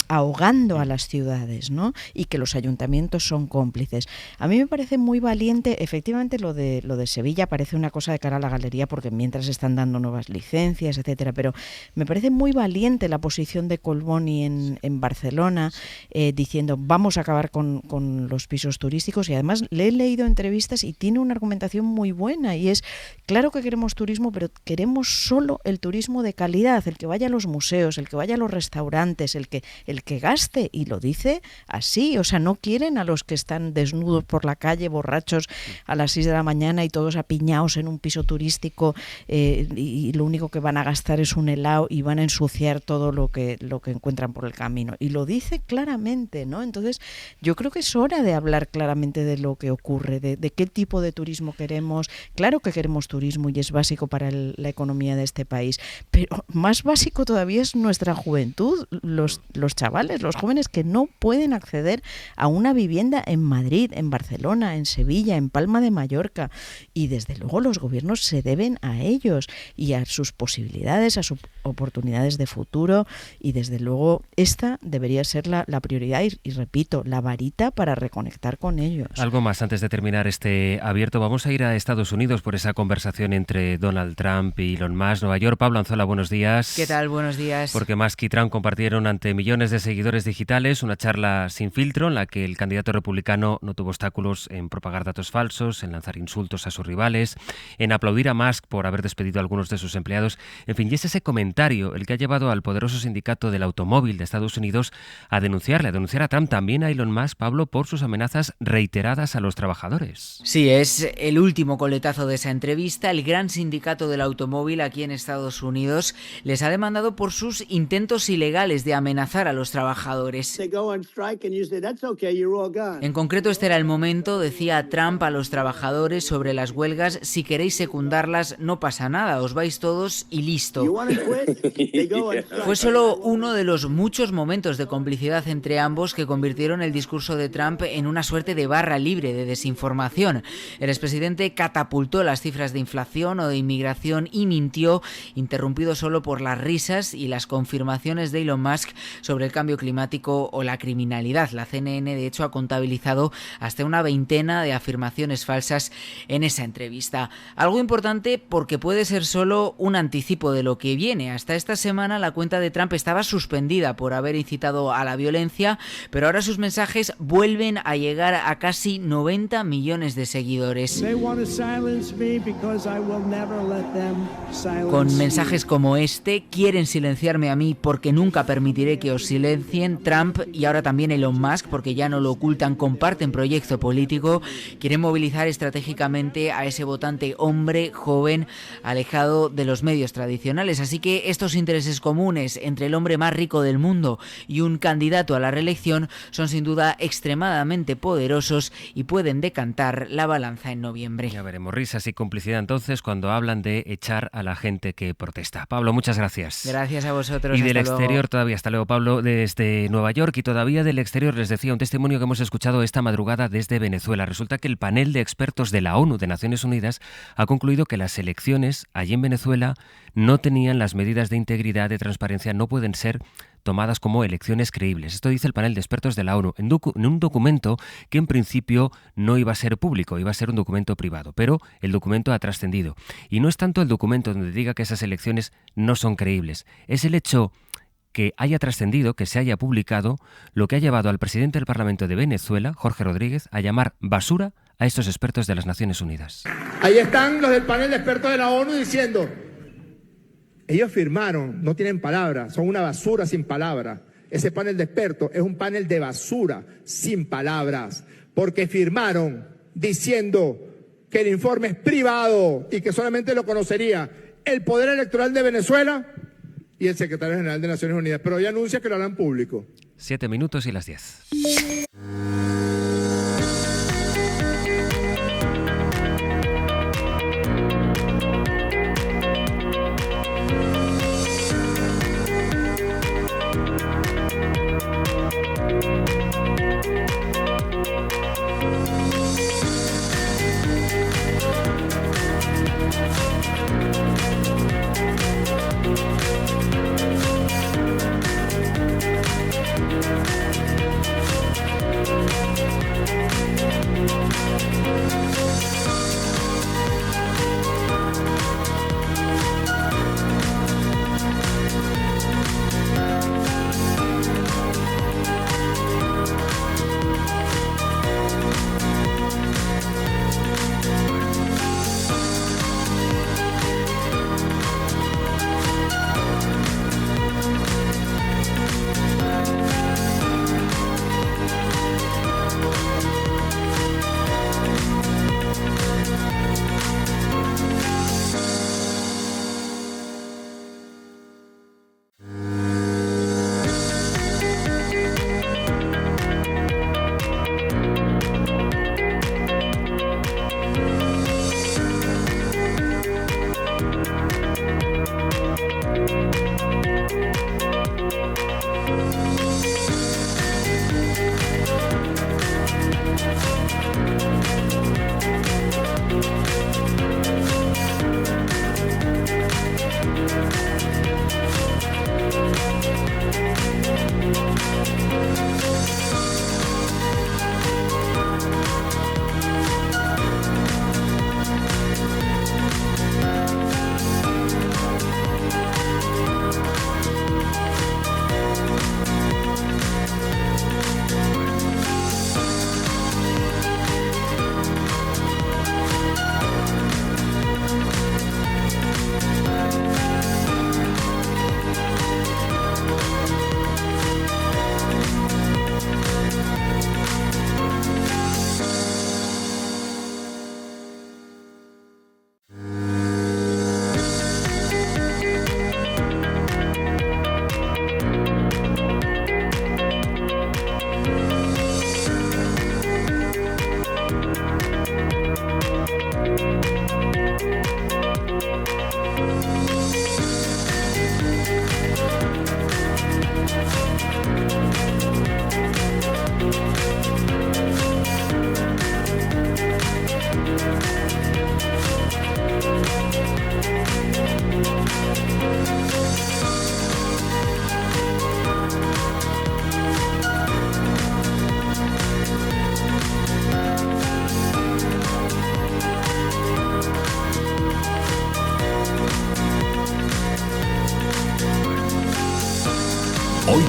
ahogando a las ciudades, ¿no? Y que los ayuntamientos son cómplices. A mí me parece muy valiente, efectivamente lo de Sevilla parece una cosa de cara a la galería porque mientras están dando nuevas licencias, etcétera, pero me parece muy valiente la posición de Collboni en Barcelona, diciendo vamos a acabar con los pisos turísticos, y además le he leído entrevistas y tiene una argumentación muy buena, y es, claro que queremos turismo, pero queremos solo el turismo de calidad, el que vaya a los museos, el que vaya a los restaurantes, el que gaste, y lo dice así, o sea, no quieren a los que están desnudos por la calle, borrachos a las 6 de la mañana y todos apiñados en un piso turístico, y lo único que van a gastar es un helado y van a ensuciar todo lo que encuentran por el camino, y lo dice claramente, ¿no? Entonces yo creo que es hora de hablar claramente de lo que ocurre, de qué tipo de turismo queremos. Claro que queremos turismo y es básico para la economía de este país, pero más básico todavía es nuestra juventud, los chavales, los jóvenes que no pueden acceder a una vivienda en Madrid, en Barcelona, en Sevilla, en Palma de Mallorca, y desde luego los gobiernos se deben a ellos y a sus posibilidades, a sus oportunidades de futuro, y desde luego esta debería ser la prioridad y repito, la varita para reconectar con ellos. Algo más antes de terminar este abierto. Vamos a ir a Estados Unidos por esa conversación entre Donald Trump y Elon Musk. Nueva York. Pablo Anzola, buenos días. ¿Qué tal? Buenos días. Porque Musk y Trump compartieron ante millones de seguidores digitales una charla sin filtro en la que el candidato republicano no tuvo obstáculos en propagar datos falsos, en lanzar insultos a sus rivales, en aplaudir a Musk por haber despedido a algunos de sus empleados. En fin, y es ese comentario el que ha llevado al poderoso sindicato del automóvil de Estados Unidos a denunciar a Trump, también a Elon Musk, Pablo, por sus amenazas reiteradas a los trabajadores. Sí, es el último coletazo de esa entrevista. El gran sindicato del automóvil aquí en Estados Unidos les ha demandado por sus intentos ilegales de amenazar a los trabajadores. En concreto, este era el momento, decía Trump a los trabajadores sobre las huelgas: si queréis secundarlas, no pasa nada, os vais todos y listo. Fue solo uno de los muchos momentos de complicidad entre ambos que convirtieron el discurso de Trump en una suerte de barra libre de desinformación. El expresidente catapultó las cifras de inflación o de inmigración y mintió, interrumpido solo por las risas y las confirmaciones de Elon Musk sobre el cambio climático o la criminalidad. La CNN, de hecho, ha contabilizado hasta una veintena de afirmaciones falsas en esa entrevista. Algo importante porque puede ser solo un anticipo de lo que viene. Hasta esta semana la cuenta de Trump estaba suspendida por haber incitado a la violencia, pero ahora sus mensajes vuelven a llegar a casi 90 millones de seguidores. Con mensajes como este: quieren silenciarme a mí porque nunca permitiré que os silencien. Trump y ahora también Elon Musk, porque ya no lo ocultan, comparten proyecto político, quieren movilizar estratégicamente a ese votante hombre, joven, alejado de los medios tradicionales. Así que estos intereses comunes entre el hombre más rico del mundo y un candidato a la reelección son sin duda extremadamente poderosos y pueden decantar la balanza en noviembre. Ya veremos risas y complicidad entonces cuando hablan de echar a la gente que protesta. Pablo, muchas gracias. Gracias a vosotros. Y del hasta exterior luego. todavía, hasta luego Pablo, desde Nueva York, y todavía del exterior les decía un testimonio que hemos escuchado esta madrugada desde Venezuela. Resulta que el panel de expertos de la ONU, de Naciones Unidas, ha concluido que las elecciones allí en Venezuela no tenían las medidas de integridad, de transparencia, no pueden ser tomadas como elecciones creíbles. Esto dice el panel de expertos de la ONU en un documento que en principio no iba a ser público, iba a ser un documento privado, pero el documento ha trascendido. Y no es tanto el documento donde diga que esas elecciones no son creíbles, es el hecho que haya trascendido, que se haya publicado, lo que ha llevado al presidente del Parlamento de Venezuela, Jorge Rodríguez, a llamar basura a estos expertos de las Naciones Unidas. Ahí están los del panel de expertos de la ONU diciendo: ellos firmaron, no tienen palabras, son una basura sin palabras. Ese panel de expertos es un panel de basura sin palabras, porque firmaron diciendo que el informe es privado y que solamente lo conocería el Poder Electoral de Venezuela y el Secretario General de Naciones Unidas, pero hoy anuncia que lo harán público. 7 minutos y las 10.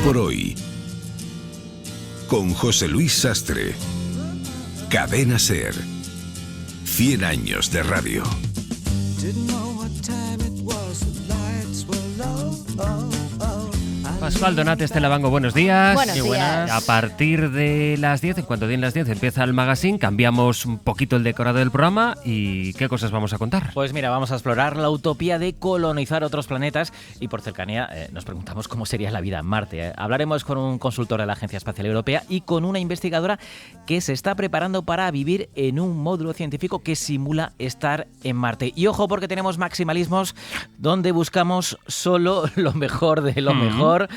por hoy. Con José Luis Sastre. Cadena SER. 100 años de radio. Pascual Donat, Estela Bango, buenos días. Buenos días. A partir de las 10, en cuanto den las 10, empieza el magazine, cambiamos un poquito el decorado del programa y ¿qué cosas vamos a contar? Pues mira, vamos a explorar la utopía de colonizar otros planetas y por cercanía nos preguntamos cómo sería la vida en Marte. Hablaremos con un consultor de la Agencia Espacial Europea y con una investigadora que se está preparando para vivir en un módulo científico que simula estar en Marte. Y ojo, porque tenemos maximalismos donde buscamos solo lo mejor de lo mejor.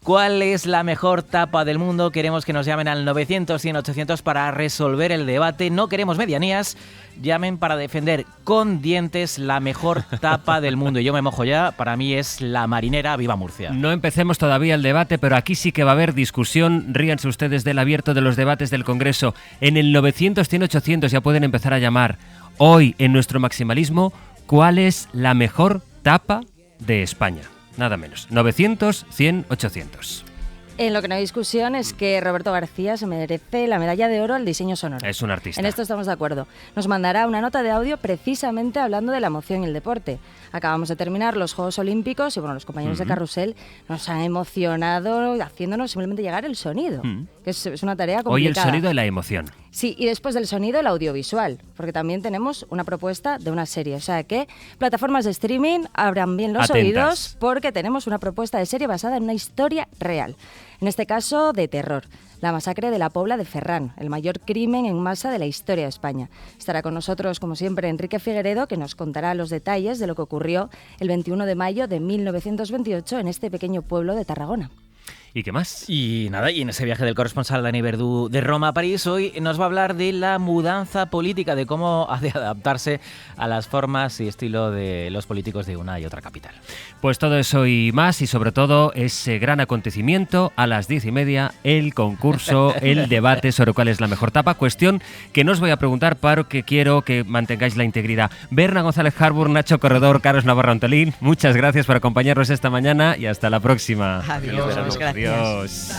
¿Cuál es la mejor tapa del mundo? Queremos que nos llamen al 900 100 800 para resolver el debate. No queremos medianías. Llamen para defender con dientes la mejor tapa del mundo. Y yo me mojo ya. Para mí es la marinera. ¡Viva Murcia! No empecemos todavía el debate, pero aquí sí que va a haber discusión. Ríanse ustedes del abierto de los debates del Congreso. En el 900 100 800 ya pueden empezar a llamar. Hoy, en nuestro maximalismo, ¿cuál es la mejor tapa de España? Nada menos. 900 100 800. En lo que no hay discusión es que Roberto García se merece la medalla de oro al diseño sonoro. Es un artista. En esto estamos de acuerdo. Nos mandará una nota de audio precisamente hablando de la emoción y el deporte. Acabamos de terminar los Juegos Olímpicos y bueno, los compañeros de Carrusel nos han emocionado haciéndonos simplemente llegar el sonido, que es una tarea complicada. Hoy el sonido y la emoción. Sí, y después del sonido, el audiovisual, porque también tenemos una propuesta de una serie. O sea que plataformas de streaming abran bien los oídos porque tenemos una propuesta de serie basada en una historia real. En este caso, de terror. La masacre de la Pobla de Ferran, el mayor crimen en masa de la historia de España. Estará con nosotros, como siempre, Enrique Figueredo, que nos contará los detalles de lo que ocurrió el 21 de mayo de 1928 en este pequeño pueblo de Tarragona. ¿Y qué más? Y nada, y en ese viaje del corresponsal Dani Verdú de Roma a París, hoy nos va a hablar de la mudanza política, de cómo ha de adaptarse a las formas y estilo de los políticos de una y otra capital. Pues todo eso y más, y sobre todo ese gran acontecimiento a las 10:30, el concurso, el debate sobre cuál es la mejor tapa. Cuestión que no os voy a preguntar, porque quiero que mantengáis la integridad. Berna González Harbour, Nacho Corredor, Carlos Navarro Antolín, muchas gracias por acompañarnos esta mañana y hasta la próxima. Adiós. Adiós.